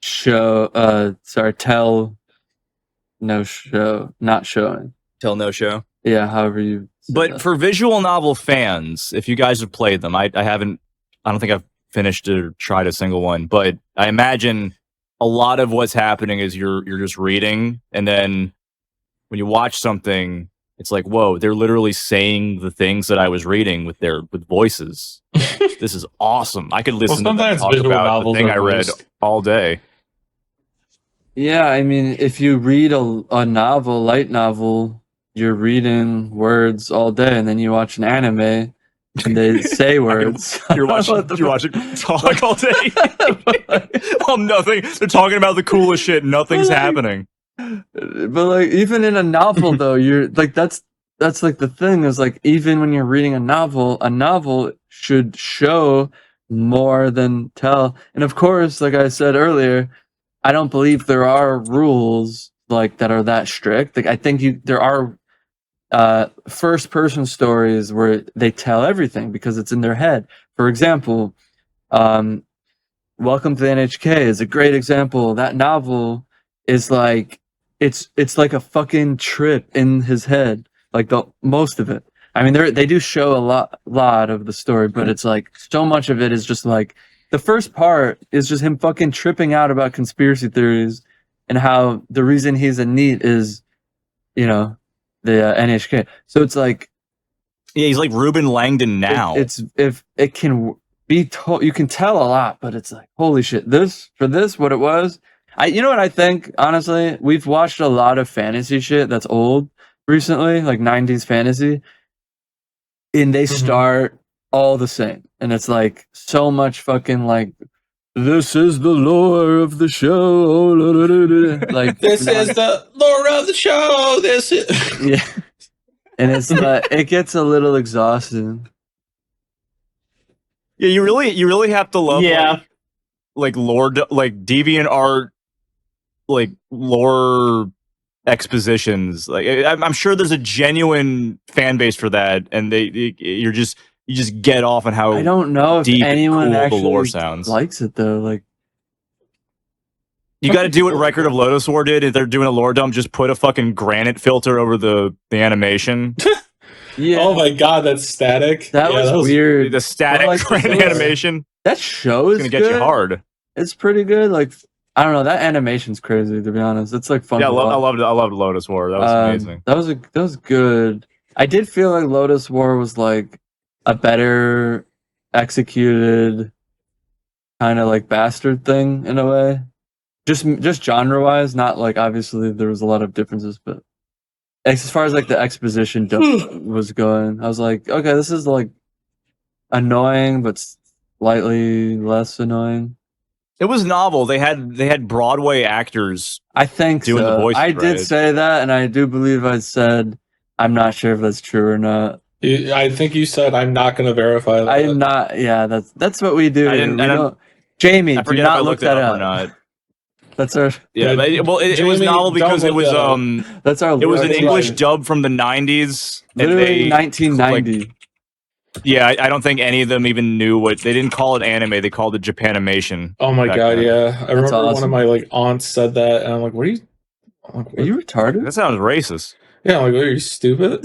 tell, not showing. tell no show. Yeah, however you. say But that. for visual novel fans, if you guys have played them, I haven't. I don't think I've finished or tried a single one, but I imagine a lot of what's happening is you're just reading, and then when you watch something, it's like, whoa, they're literally saying the things that I was reading with voices. This is awesome. I could listen to them sometimes talk visual about the novels thing are I read voiced. all day. Yeah, I mean, if you read a novel, light novel, you're reading words all day, and then you watch an anime, and they say words. You're watching talk all day. Well, nothing. They're talking about the coolest shit. Nothing's Like- happening. But like, even in a novel, though, you're like that's like the thing is like even when you're reading a novel should show more than tell. And of course, like I said earlier, I don't believe there are rules like that are that strict. Like I think there are first person stories where they tell everything because it's in their head. For example, Welcome to the NHK is a great example. That novel is like it's like a fucking trip in his head, like the most of it. I mean, they do show a lot of the story, but it's like so much of it is just like the first part is just him fucking tripping out about conspiracy theories and how the reason he's a NEET is, you know, the NHK. So it's like Yeah, he's like Ruben Langdon now. it's if it can be told, you can tell a lot, but it's like holy shit. This what it was. You know what I think? Honestly, we've watched a lot of fantasy shit that's old recently, like 90s fantasy, and they start all the same, and it's like so much fucking like. This is the lore of the show. Like This is the lore of the show. This is yeah, and it's it gets a little exhausting. Yeah, you really have to love Yeah. like lore, like deviant art, like lore expositions. Like I'm sure there's a genuine fan base for that, and you just get off on how I don't know if deep and anyone cool the actually lore sounds. likes it though. Like You got to do what Record of Lotus War did. If they're doing a lore dump, just put a fucking granite filter over the animation. yeah, oh my god, that's static. that Yeah, was weird. The static like, granite the- animation That show is is gonna get good. you hard. It's pretty good. Like I don't know, that animation's crazy to be honest. It's like fun. Yeah, to I watch. loved Lotus War. That was amazing. That was good. I did feel like Lotus War was like a better executed kind of like bastard thing in a way. Just genre wise, not like obviously there was a lot of differences, but as far as like the exposition was going, I was like, okay, this is like annoying, but slightly less annoying. It was novel. They had Broadway actors. I think Doing the so. voices I did right. say that, and I do believe I said I'm not sure if that's true or not. I think you said I'm not going to verify that. I'm not. Yeah, that's what we do. I didn't- We and I'm- don't- Jamie, I do forget if I not look looked it that up up. or not. That's our. Yeah, Yeah, but it was Jamie, novel because don't it look was that up. That's our. it was an that's English like dub from the 90s. And literally they 1990. yeah, I don't think any of them even knew what they didn't call it anime. They called it Japanimation. Oh my back god, then. yeah. I remember one awesome. of my like aunts said that, and I'm like, "What are you?" I'm like, Are you retarded? That sounds racist. Yeah, I'm like, "What, are you stupid?"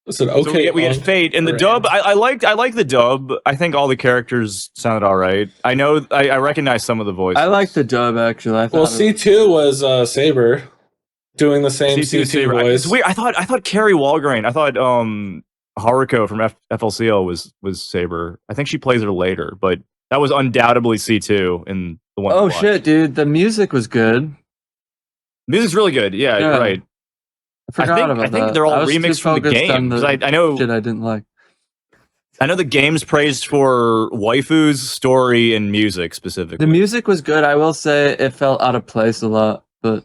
I said, So "Okay." we get Fate and the dub. I like the dub. I think all the characters sounded all right. I know I recognize some of the voices. I like the dub actually. I Well, thought it C2 was Saber doing the same C2, Saber. voice. It's weird. I thought Carrie Walgrain. I thought Haruko from FLCL was Saber. I think she plays her later, but that was undoubtedly C2 in the one. oh we watched. shit, dude! The music was good. Music's really good. Yeah, Yeah. you're right. I forgot about I think that. they're all I was too remixed from the focused on game. 'Cause I know shit I didn't like. I know the game's praised for waifus, story, and music specifically. The music was good. I will say it felt out of place a lot, but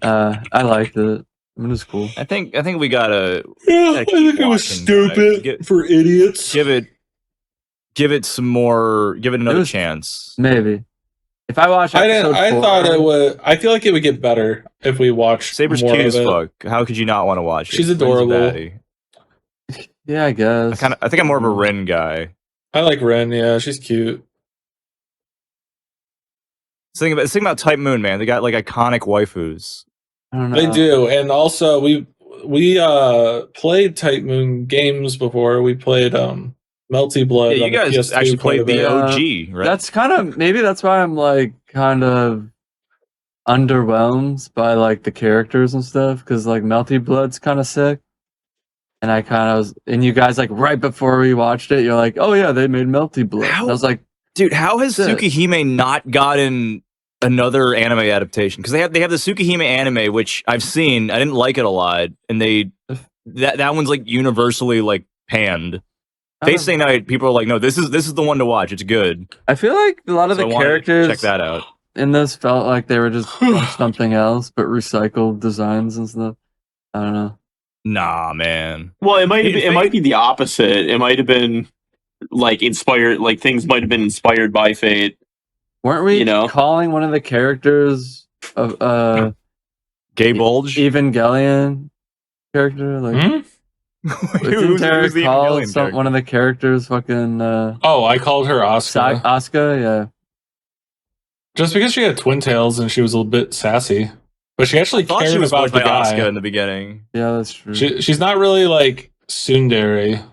I liked it. I mean, it was cool. I think we gotta yeah, I keep think it was watching, stupid get- for idiots. give it some more. Give it another was- chance. Maybe if I watch I episode didn't. I 4, thought it would. I feel like it would get better if we watched Saber's more cute of as it. fuck. How could you not want to watch it? She's Rin's adorable. baddie. Yeah, I guess. I think I'm more of a Rin guy. I like Ren. Yeah, she's cute. Think about Type Moon, man. They got like iconic waifus. I don't know. They do, and also we played Type Moon games before. We played Melty Blood. Yeah, you on the guys PS2 actually quite a played the bit. OG, right? That's kind of maybe that's why I'm like kind of underwhelmed by like the characters and stuff because like Melty Blood's kind of sick, and I kind of was, and you guys like right before we watched it, you're like, oh yeah, they made Melty Blood. And I was like, dude, how has Sick. Tsukihime not gotten another anime adaptation? Because they have the Tsukihime anime, which I've seen. I didn't like it a lot, and that one's like universally like panned. Face Day Night, people are like, no, this is the one to watch. It's good. I feel like a lot of So I the wanted to characters check that out. in this felt like they were just from something else, but recycled designs and stuff. I don't know. Nah, man. Well, it might You have been, it think- might be the opposite. It might have been like inspired, like things might have been inspired by Fate. Weren't we You know? calling one of the characters of Gay Bulge? Evangelion character? Like, Hmm? didn't Derek the call Evangelion character? one of the characters fucking Oh, I called her Asuka. Asuka? Yeah. Just because she had twin tails and she was a little bit sassy. But she actually I thought she cared was about voiced by the guy. Asuka in the beginning. Yeah, that's true. She's not really like tsundere.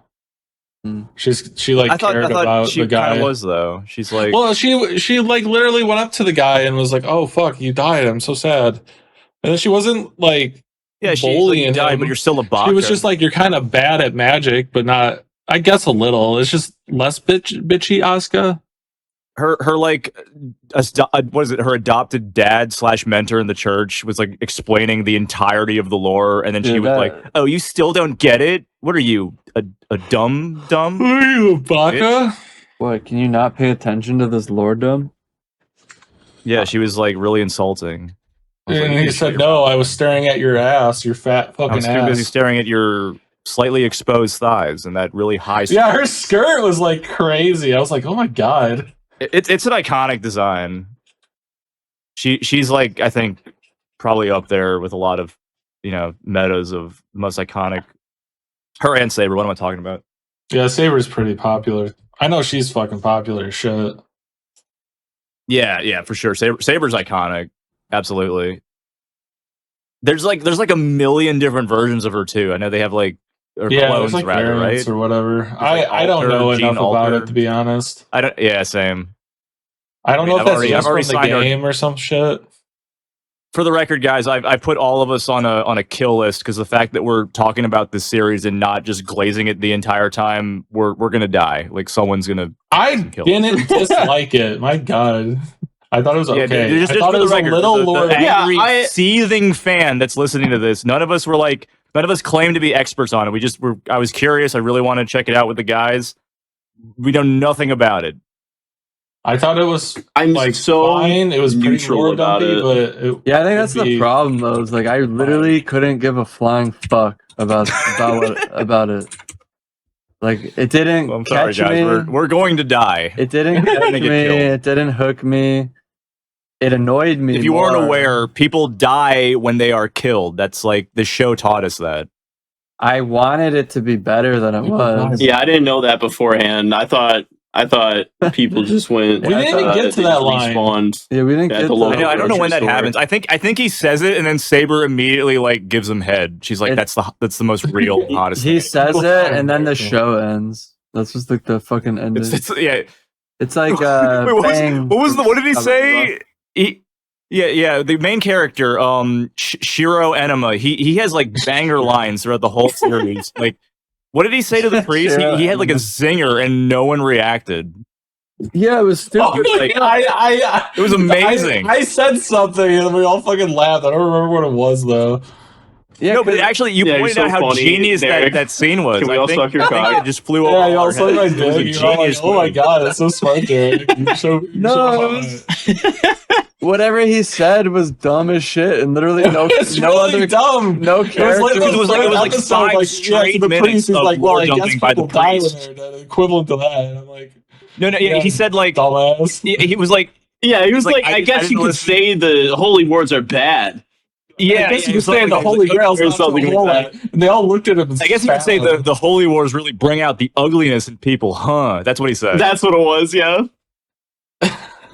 Hmm. She like I thought about she the guy. kind of was though. She's like, Well, she like literally went up to the guy and was like, "Oh fuck, you died. I'm so sad." And then she wasn't like yeah, she's bullying like, died, him. but you're still a baka. She was just like, "You're kind of bad at magic, but not." I guess a little. It's just less bitchy, Asuka. her like what is it? Her adopted dad / mentor in the church was like explaining the entirety of the lore, and then she Dude, was like, "Oh, you still don't get it? What are you, a dumb?" Are you a baka? What? Can you not pay attention to this lorddom? Yeah, she was like really insulting. I was And like, he "You said, shit, "No, I was staring at your ass, your fat I fucking was too busy ass." staring at your slightly exposed thighs and that really high. Yeah, her skirt was like crazy. I was like, "Oh my god." It's an iconic design. She's like, I think probably up there with a lot of metas of most iconic. Her and Saber. What am I talking about? Yeah, Saber's pretty popular. I know she's fucking popular as shit. Yeah, for sure. Saber's iconic. Absolutely. There's like a million different versions of her too. I know they have like or Yeah, clones there's like rather, variants right? or whatever. like I don't Alter, know Gene enough about Alter. it to be honest. I don't. Yeah, same. I don't I mean, know if I've that's already- just I've already from the signed our- game or some shit. For the record, guys, I put all of us on a kill list because the fact that we're talking about this series and not just glazing it the entire time, we're gonna die. Like someone's gonna. I Kill. didn't dislike it. My god. I thought it was okay. Yeah, just I thought for it the was record, a little the Lord. angry, Yeah, seething fan that's listening to this. None of us claim to be experts on it. I was curious. I really want to check it out with the guys. We know nothing about it. I thought it was I'm like so fine. It was pretty neutral lore about dumpy, it. but Yeah, I think could that's the be problem though. It's like I literally couldn't give a flying fuck about it. Like it didn't I'm sorry, catch guys. me. We're going to die. It didn't We're catch gonna me. get killed. It didn't hook me. It annoyed me. If you weren't more. aware, people die when they are killed. That's like the show taught us that. I wanted it to be better than it was. Yeah, I didn't know that beforehand. I thought people just went. We didn't even get to they that just line. Respawned. Yeah, we didn't Yeah, get the to Lord I that. don't know when that Story. happens. I think he says it, and then Saber immediately like gives him head. She's like, It- that's the most real, hottest. He thing. says it, and then the show ends. That's just like the fucking ending. It's yeah. It's like Wait, what did he Comic say? Yeah. The main character, Shirou Enema. He has like banger lines throughout the whole series. Like, what did he say to the priest? He had like a zinger, and no one reacted. Yeah, it was stupid. Oh, like- I It was amazing. I said something and we all fucking laughed. I don't remember what it was though. Yeah, No, but 'cause- actually, you Yeah, pointed you're out so how funny, genius Derek. that scene was. Can we I all think, suck your I think cock? it just flew over. Yeah, you all our said my heads. It was a dick. You're all like, genius oh my move. god, that's so smart, Derek. You're so No, whatever he said was dumb as shit, and literally no, it's no really other, dumb. no It was character. like, It was like episode, 5 to straight the minutes priest, he's of like, well, lore I guess dumping by the people die when priest. they're equivalent to that. And I'm like, No, Yeah. he said like dumbass. he was like, Yeah, he was Like, like, I I guess didn't you could listen- say the holy words are bad. yeah, I guess yeah, you could say something the like- Holy Grail's or not so something like holy. that. And they all looked at him and I guess you could say spat. the holy wars really bring out the ugliness in people, huh? That's what he said. That's what it was. Yeah.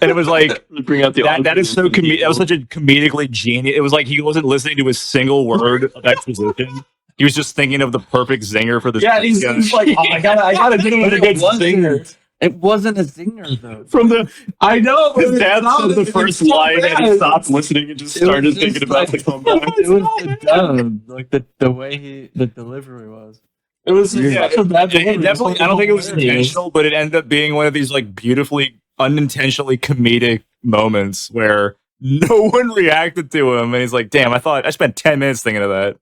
And it was like Bring out the that is so that was such a comedically genius. It was like he wasn't listening to a single word of exposition. He was just thinking of the perfect zinger for this. Yeah, he's like, oh, I gotta do it with a good zinger. It wasn't a zinger though. From the I know. his dad said the first line and he stopped listening and just started thinking about the comeback. It was the dub, like the way the delivery was. It was such a bad It definitely. I don't think it was intentional, but it ended up being one of these like beautifully unintentionally comedic moments where no one reacted to him, and he's like, "Damn, I spent 10 minutes thinking of that."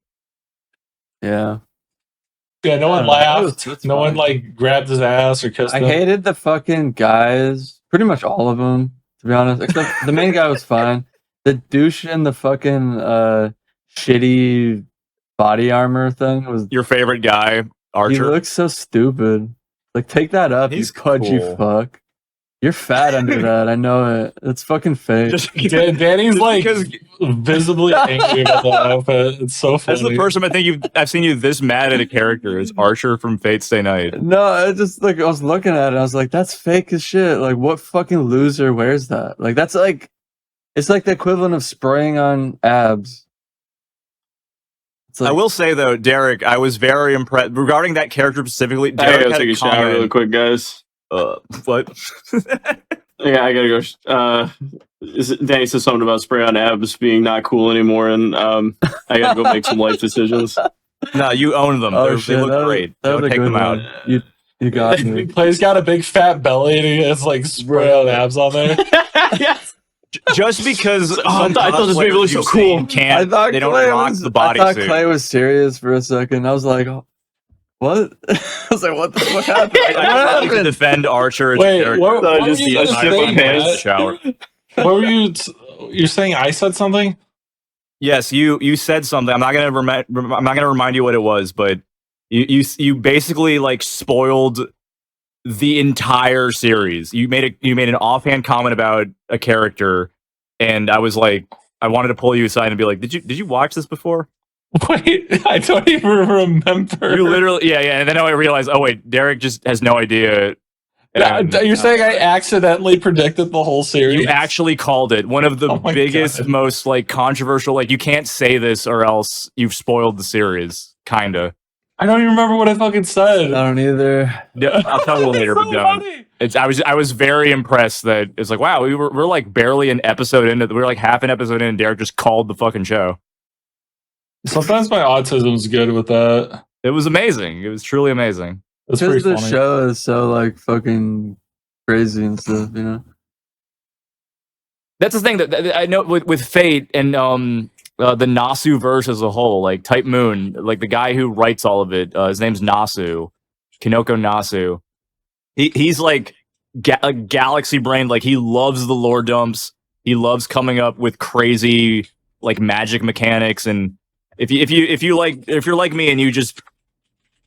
Yeah. Yeah, no one laughed. That's No one fine. like grabbed his ass or kissed I him. hated the fucking guys. Pretty much all of them, to be honest. Except the main guy was fine. The douche in the fucking shitty body armor thing was. Your favorite guy, He Archer. looks so stupid. Like, take that up, He's you pudgy cool. fuck. You're fat under that. I know it. It's fucking fake. Danny's like because visibly angry about that outfit. It's so funny. that's the first time I think I've seen you this mad at a character is Archer from Fate Stay Night. No, I just like I was looking at it. I was like, "That's fake as shit." Like, what fucking loser wears that? Like, that's like, it's like the equivalent of spraying on abs. It's like, I will say though, Derek, I was very impressed regarding that character specifically. I gotta Derek go had take a a shower comment. really quick, guys. What? Yeah, I gotta go. Danny said something about spray on abs being not cool anymore, and I gotta go make some life decisions. No, you own them. oh They shit, look that great. That Don't was a take good them out. one. You got me. He's got a big fat belly and he has like spray on abs on there. Just because I thought this movie looked so cool. Can't, they don't rock the I thought bodysuit. Clay was serious for a second. I was like, oh, what? I was like, what the fuck happened? I just like to defend Archer as Wait, a character. what I were just- you I just saying, dip my pants. Matt? Shower. What were you? You're saying I said something? Yes, you said something. I'm not gonna remind you what it was, but you basically like spoiled the entire series. You made an offhand comment about a character, and I was like, I wanted to pull you aside and be like, did you watch this before? Wait, I don't even remember. You literally, yeah, and then I realized, oh wait, Derek just has no idea. And, You're saying I accidentally predicted the whole series? you actually called it one of the Oh my biggest, God. most like controversial. Like you can't say this or else you've spoiled the series. Kinda. I don't even remember what I fucking said. I don't either. Yeah, I'll tell you later, It's but so don't. funny. I was very impressed that it's like, wow, we're like barely an episode into. We were like half an episode in, and Derek just called the fucking show. Sometimes my autism's good with that. It was amazing. It was truly amazing. It's Because pretty the funny. show is so like fucking crazy and stuff, you know. That's the thing that I know with Fate and the Nasu verse as a whole, like Type Moon, like the guy who writes all of it, his name's Nasu, Kinoko Nasu. He's like a galaxy brain. Like he loves the lore dumps. He loves coming up with crazy like magic mechanics. And if you're like me and you just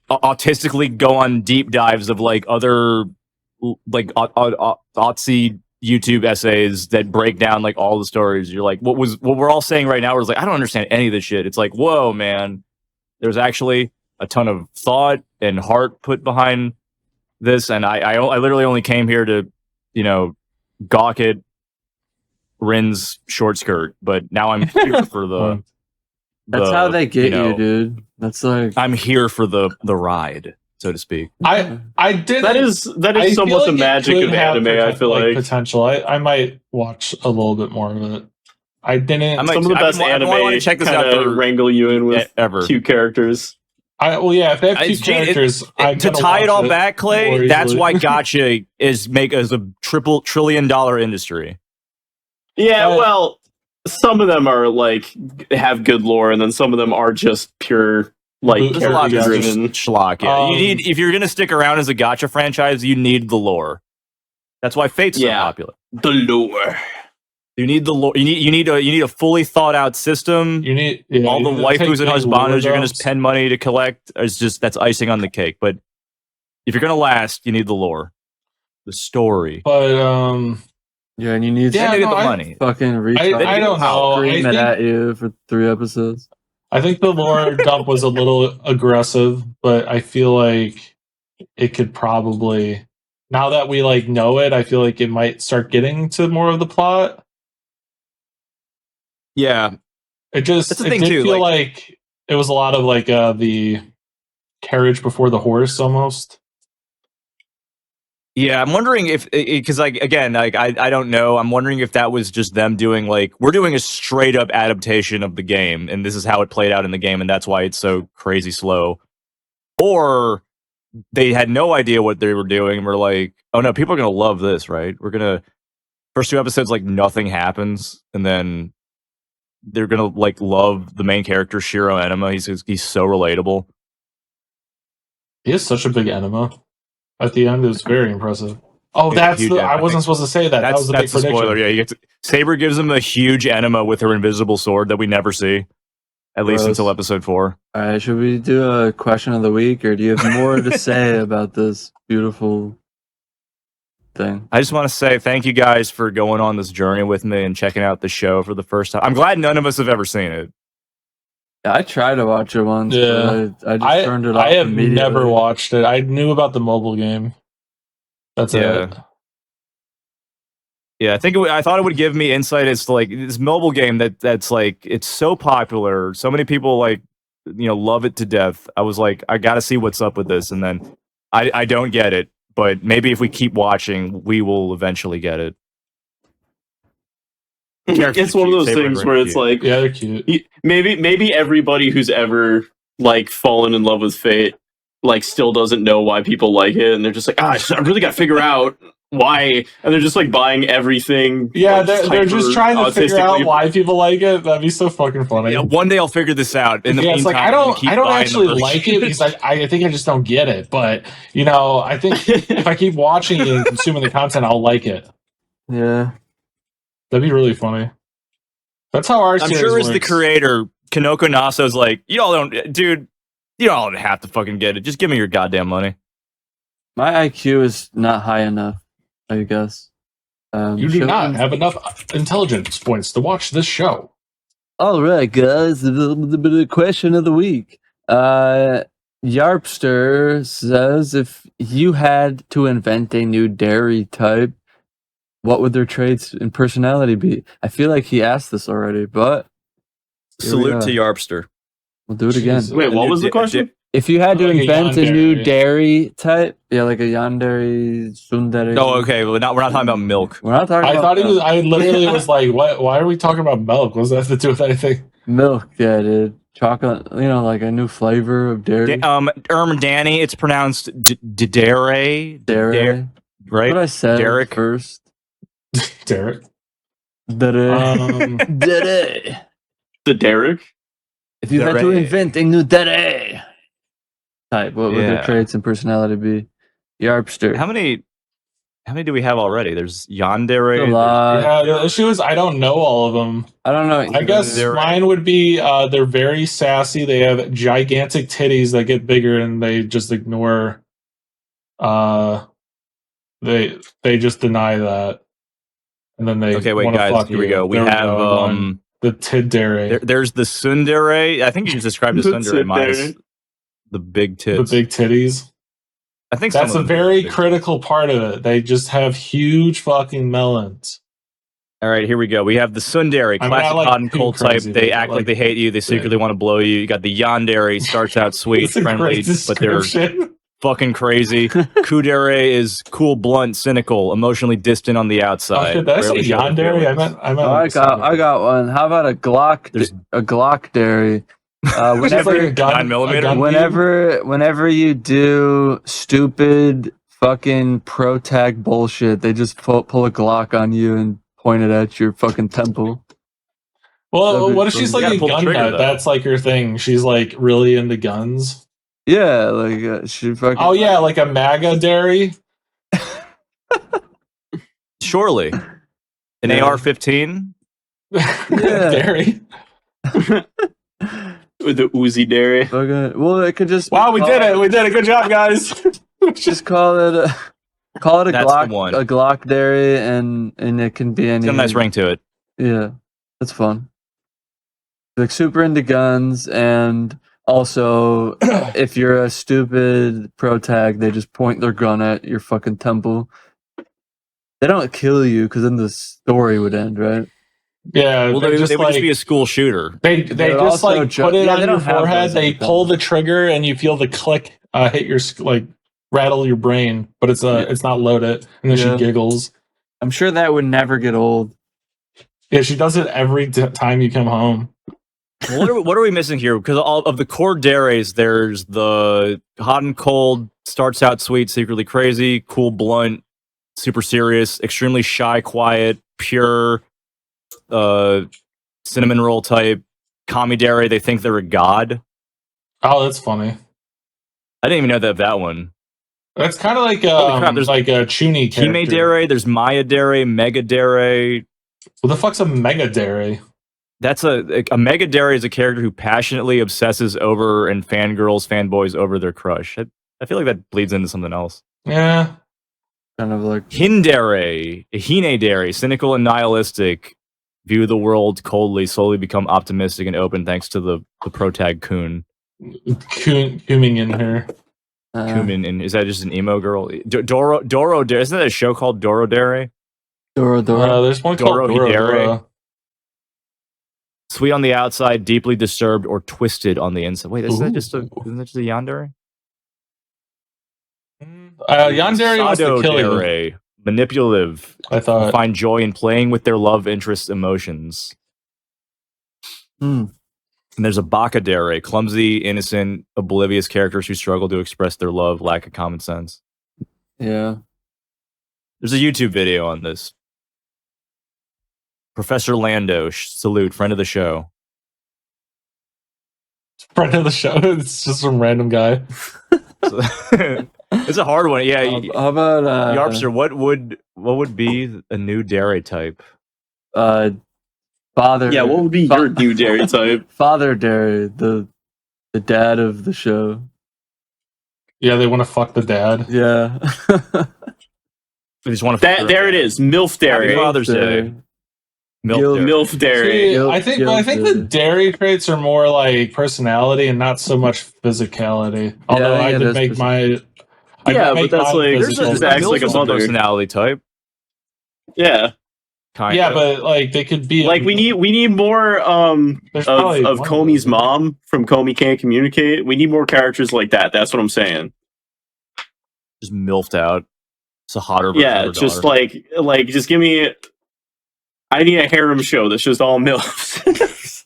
autistically go on deep dives of like other like Otzi YouTube essays that break down like all the stories, you're like, what we're all saying right now is like, I don't understand any of this shit. It's like, whoa, man, there's actually a ton of thought and heart put behind this, and I literally only came here to, gawk at Rin's short skirt, but now I'm here for the. That's how they get you know, you, dude. That's like I'm here for the ride, so to speak. I did. That is I feel somewhat the like it magic could of have anime. I feel like potential. I might watch a little bit more of it. I didn't. I might- some of the I've best been- I've been anime wanting to check this out kinda for- wrangle you in with Ever. cute characters. Well, yeah. If they have cute Gene, characters, I'm to gonna tie it watch all back, Clay, more that's easily. why Gacha is a $1 trillion industry. Yeah, But- well, some of them are like have good lore, and then some of them are just pure like There's There's a lot of character just driven. schlock. Yeah. You Um, need if you're gonna stick around as a Gacha franchise, you need the lore. That's why Fate's so Yeah. popular. The lore. You need the lore. You need a fully thought out system. You need All the you need to waifus and take big husbandos you're gonna lore spend money to collect is just that's icing on the cake. But if you're gonna last, you need the lore, the story. But yeah, and you need Yeah, and to get no, the I- money. fucking I don't know. scream I it think- at you for 3 episodes. I think the lore dump was a little aggressive, but I feel like it could probably now that we like know it, I feel like it might start getting to more of the plot. Yeah, It That's the thing, did too, feel like it was a lot of like the carriage before the horse almost. yeah. I'm wondering if, because like again, like I don't know. I'm wondering if that was just them doing like we're doing a straight up adaptation of the game, and this is how it played out in the game, and that's why it's so crazy slow, or they had no idea what they were doing, and we're like, oh no, people are gonna love this, right? We're gonna first 2 episodes like nothing happens, and then they're gonna like love the main character Shirou Enema. He's so relatable. He has such a big enema at the end. It was very impressive. Oh, that's Huge the. enema. I wasn't supposed to say that. That was the big that's the prediction. spoiler. Yeah, Saber gives him a huge enema with her invisible sword that we never see, at least Gross. until episode 4. All right, should we do a question of the week, or do you have more to say about this beautiful thing? I just want to say thank you guys for going on this journey with me and checking out the show for the first time. I'm glad none of us have ever seen it. Yeah, I tried to watch it once, Yeah. but I just turned it off. I have immediately. never watched it. I knew about the mobile game. That's Yeah. it. Yeah, I thought it would give me insight as to like this mobile game that's like it's so popular. So many people like love it to death. I was like, I got to see what's up with this, and then I don't get it, but maybe if we keep watching, we will eventually get it. It's one of those things where it's like, Yeah, they're cute. maybe everybody who's ever like fallen in love with Fate like still doesn't know why people like it, and they're just like, I really got to figure out why, and they're just like buying everything. Yeah, like, they're just trying to figure out autistically. why people like it. That'd be so fucking funny. Yeah, one day I'll figure this out. In the Yeah, it's meantime, like I'm gonna keep I don't buying actually the like it because I think I just don't get it. But I think if I keep watching it and consuming the content, I'll like it. Yeah. That'd be really funny. That's how our I'm series sure as works. the creator, Kanoko Naso's like, you all don't have to fucking get it. Just give me your goddamn money. My IQ is not high enough, I guess. You do not have enough intelligence points to watch this show. All right, guys. The question of the week. Yarpster says, if you had to invent a new dairy type, what would their traits and personality be? I feel like he asked this already, but here we Salute are. to Yarpster. We'll do it again. Jesus. Wait, what was the question? If you had to Like a invent a new yandere. dairy type, yeah, like a yandere, sundere. Oh, okay. Well, we're not talking about milk. We're not talking I about thought he was. milk. I literally was like, "What? Why are we talking about milk? What does that have to do with anything?" Milk, yeah, dude. Chocolate, like a new flavor of dairy. Danny, it's pronounced dere. Dairy. Right? What I said Derek. first. Derek. Dairy. Dairy. The Derek? If you had to Dairy. invent a new dairy type, what would their Yeah. traits and personality be? Yarpster. How many do we have already? There's Yandere. A lot. Yeah, the issue is I don't know all of them. I don't know. I guess They're- mine would be they're very sassy. They have gigantic titties that get bigger, and they just ignore. They just deny that, and then they Okay, wait, wanna guys. fuck Here we you. go. We There have go. The tidere, there's the Sundere. I think you just described the The Sundere minus tsundere. the big the tits. big titties. I think That's some a of them are very big. critical part of it. They just have huge fucking melons. All right, here we go. We have the Sundere, I'm classic not, like, hot and too cold type. crazy, They but, act like like, they hate you. They secretly want to blow you. You got the Yandere, starts out sweet, It's a friendly, great but they're description. fucking crazy. Kudere is cool, blunt, cynical, emotionally distant on the Oh, outside. shit, did I say Rarely show their yandere? I feelings. meant. Oh, I got one. How about a Glock? There's- A Glock dairy. It's like Whenever, a gun, 9mm? a gun whenever you do stupid fucking pro tag bullshit, they just pull a Glock on you and point it at your fucking temple. Well, That'd be what if fun. she's You like gotta a pull the gun trigger, nut? though. That's like her thing. She's like really into guns. Yeah, like she fucking. Oh yeah, like a MAGA dairy. Surely. An Yeah. AR-15? Dairy. With the Uzi Dere. Fucking, well, it could just. Wow, we did it. We did it. Good job, guys. Just call it a That's the Glock, one. a Glock dairy, and it can be any. It's got a nice ring to it. Yeah, that's fun. Like super into guns, and Also, if you're a stupid protag, they just point their gun at your fucking temple. They don't kill you because then the story would end, right? Yeah, Well, they would just be a school shooter. They would just also like ju- put it yeah, on they your don't have forehead. those They at the pull the temple. trigger, and you feel the click hit your like rattle your brain, but it's not loaded. And then Yeah. she giggles. I'm sure that would never get old. Yeah, she does it every time you come home. What are we missing here? Because all of the core deres, there's the hot and cold, starts out sweet, secretly crazy, cool, blunt, super serious, extremely shy, quiet, pure, cinnamon roll type, kami dere. They think they're a god. Oh, that's funny. I didn't even know that one. That's kind of like crap, there's like a Chuny Hime character. dere, there's Maya dere, Mega dere. What the fuck's a Mega dere? That's a Mega dere is a character who passionately obsesses over and fangirls, fanboys over their crush. I feel like that bleeds into something else. Yeah. Kind of like Hindere, Hine dere, cynical and nihilistic, view the world coldly, slowly become optimistic and open thanks to the protag Kun. Cooming in her. Kumin, and is that just an emo girl? Doro Dere, isn't that a show called Doro Dere? Dora. There's one called Doro Dora. Hidere. Dora. Sweet on the outside, deeply disturbed or twisted on the inside. Wait, isn't that just a yandere? Yandere wants to kill you. Dere, manipulative, I thought. find joy in playing with their love interests, emotions. Hmm. And there's a Baka dere, clumsy, innocent, oblivious characters who struggle to express their love, lack of common sense. Yeah. There's a YouTube video on this. Professor Lando, salute, friend of the show. Friend of the show. It's just some random guy. It's a hard one. Yeah, How about Yarpster, what would be a new dere type? Father? Yeah, what would be your new dairy type? Father Dairy, the dad of the show. Yeah, they want to fuck the dad. Yeah. They just want to. There it is, MILF Happy dairy. Father's Day. Milk Gil- dairy. MILF dairy. See, Gil- I think Gil- the dairy traits are more like personality and not so much physicality. Although I I think could it make is my Yeah, but that's like- There's Just a acts like a Milf's mother. personality type. Yeah, Kind yeah, of. but like they could be like we need more There's probably of one Comey's them. mom from Comey Can't Communicate. We need more characters like that. That's what I'm saying. just milfed out. It's a hotter version Yeah, of her just daughter. like just give me. I need a harem show that's just all MILFs.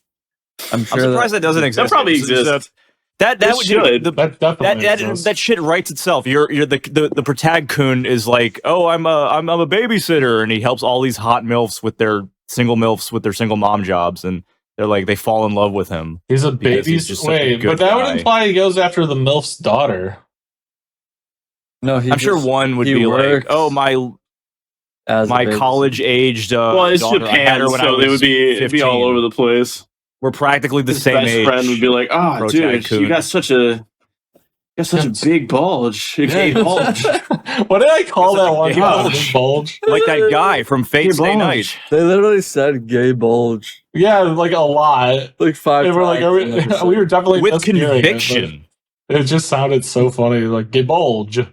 I'm I'm sure surprised that doesn't exist. That probably It's just, exists. That It would should. That definitely exists. that shit writes itself. You're the protag kun is like, oh, I'm a babysitter, and he helps all these hot milfs with their single mom jobs, and they're like they fall in love with him. He's a because baby. he's just such a Wait, good but that guy. would imply he goes after the MILF's daughter. No, I'm sure one would he be like, works oh, my college aged Well, it's daughter, I had Japan, her when I so they was would be 15. all over the place. We're practically the His same best age. friend would be like, "Ah, Protag dude, kun. you got such a big bulge, a gay bulge." What did I call It's that like a one? gay Oh, bulge. big bulge. Like that guy from Fate Gay Stay bulge. Night. They literally said gay bulge Yeah, like a lot. like 5 They times. were like, are in the episode. we were definitely With mishearing it, conviction. but it just sounded so funny, like gay bulge. You're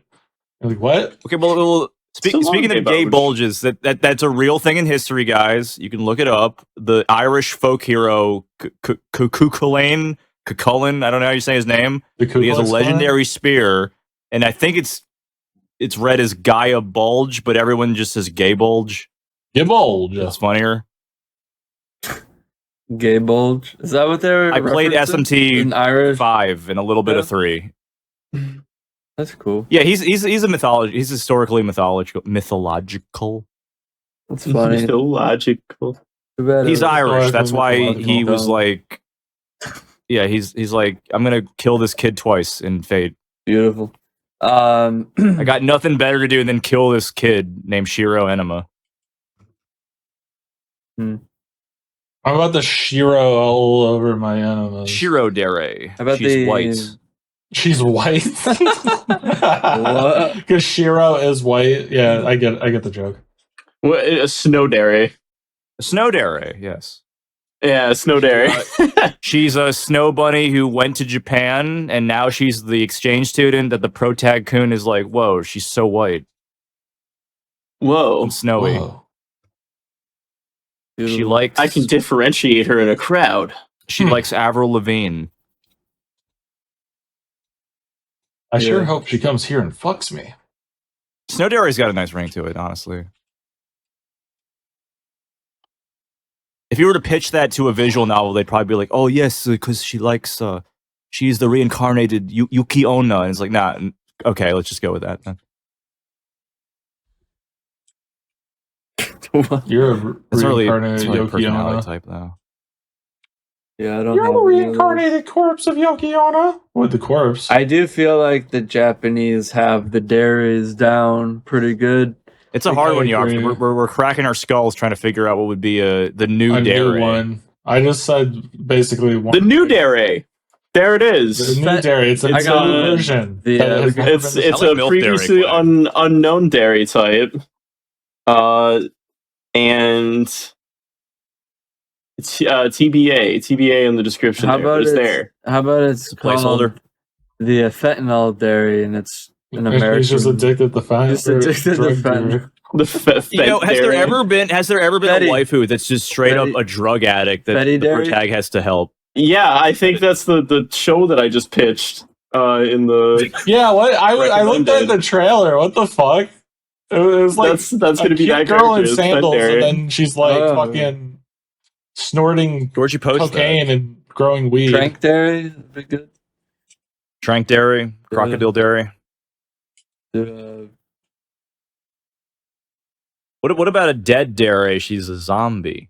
like, what? Okay, well So long, speaking gay of gay bulge. bulges, that's a real thing in history, guys. You can look it up. The Irish folk hero Cuchulainn, I don't know how you say his name. The But he has a Ku Klux Klan? legendary spear, and I think it's read as Gaia Bulge, but everyone just says Gay Bulge. Gay bulge. It's funnier. Gay bulge. Is that what they're? I played referencing? SMT in Irish. 5 and a little bit of 3. That's cool. Yeah, he's a mythology. He's historically mythological. That's funny. So logical. Too bad He's it was- Irish. That's why he mythological. was like, yeah, he's like, I'm gonna kill this kid twice in Fate. Beautiful. I got nothing better to do than kill this kid named Shirou Enema. How about the Shiro all over my enemas? Shiro dere. How about She's the white. She's white. What? Because Shiro is white. Yeah, I get the joke. What, a snow dairy. Snow dere. Yes. Yeah, snow dere. She's a snow bunny who went to Japan, and now she's the exchange student that the protag-kun is like, whoa, she's so white Whoa. and snowy. Whoa. She likes. I can differentiate her in a crowd. She likes Avril Lavigne. I sure Yeah. hope she comes here and fucks me. Snow Dere's got a nice ring to it, honestly. If you were to pitch that to a visual novel, they'd probably be like, "Oh yes, because she likes, she's the reincarnated Yuki Onna." And it's like, nah, okay, let's just go with that then. You're a It's really reincarnated a Yoko personality Ono. type, though. Yeah, I don't You're have the any of those. reincarnated corpse of Yoko Ono. What, the corpse? I do feel like the Japanese have the deres down pretty good. It's a I hard one, agree. Yarp. We're cracking our skulls trying to figure out what would be the new A dere. new one. I just said basically one. The new dere. There it The is. new dere. It's a It's, new uh, version. the, that has never It's been it's I like a milk previously dairy unknown dairy type, and it's TBA in the description. How there, about but it's it's- there. How about it's called Placeholder. the fentanyl dairy, and it's an American. He's just addicted to fat. Just addicted to fentanyl. The You know, has there ever been Fetty. a waifu that's just straight up Fetty. a drug addict that Fetty the dairy? protag has to help? Yeah, I think that's the show that I just pitched in the. Yeah, what? I looked at the trailer. What the fuck? It was like that's a gonna be cute that girl in character, it's sandals, Fendere. and then she's like Oh. fucking snorting Where'd you post cocaine that? and growing weed. Trank dairy, be good. Trank dairy, crocodile dairy. Uh, What about a dead dere? She's a zombie.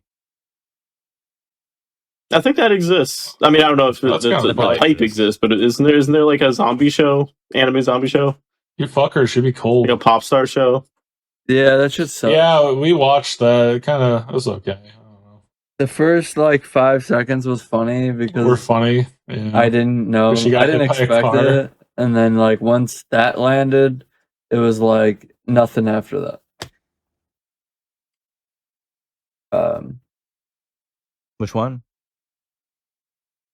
I think that exists. I mean, I don't know if That's the kinda type like this. exists, but isn't there like a zombie show, anime zombie show, You fucker should be cool. like a pop star show? yeah, that should suck. Yeah, we watched that. It kind of was okay. I don't know. The first like 5 seconds was funny because We're funny. Yeah. I didn't know. She got I didn't hit by a expect car. it. And then like once that landed, it was like nothing after that. Which one?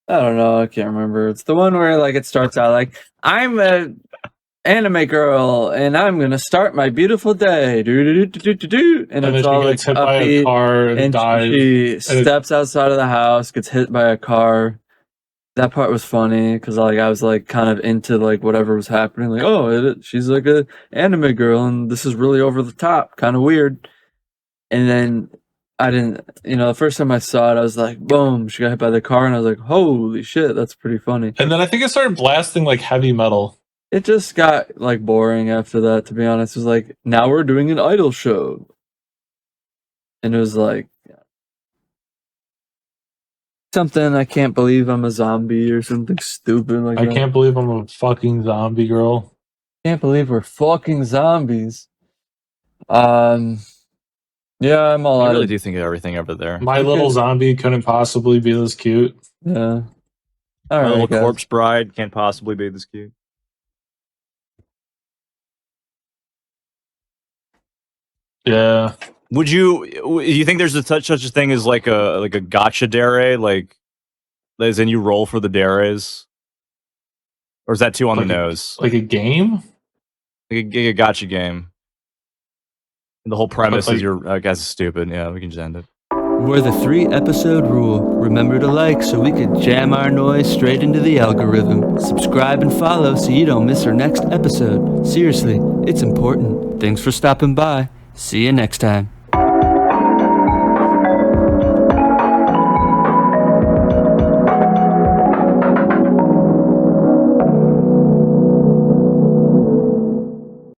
I don't know. I can't remember. It's the one where like it starts out like I'm a anime girl and I'm gonna start my beautiful day. Do. And And then it's she all like gets hit by a upbeat. car and, And dies. she it- steps outside of the house, gets hit by a car. That part was funny because like I was like kind of into like whatever was happening. Like, oh, she's like a anime girl, and this is really over the top, kind of weird. And then I didn't, the first time I saw it, I was like, boom, she got hit by the car, and I was like, holy shit, that's pretty funny. And then I think it started blasting like heavy metal. It just got like boring after that, to be honest. It was like, now we're doing an idol show, and it was like something I can't believe I'm a zombie or something stupid like I that. can't believe I'm a fucking zombie girl. Can't believe we're fucking zombies. Yeah, I'm all I out really of do think of everything over there. My Okay. little zombie couldn't possibly be this cute. yeah. All My right, little guys. corpse bride can't possibly be this cute. Yeah. Would you think there's such a thing as like a gacha dere, like as in you roll for the deres, or is that too on Like the a- nose? Like a game? Like a gacha game. And the whole premise Like- is I guess it's stupid. Yeah, we can just end it. We're the 3-episode rule. Remember to like so we could jam our noise straight into the algorithm. Subscribe and follow so you don't miss our next episode. Seriously, it's important. Thanks for stopping by. See you next time.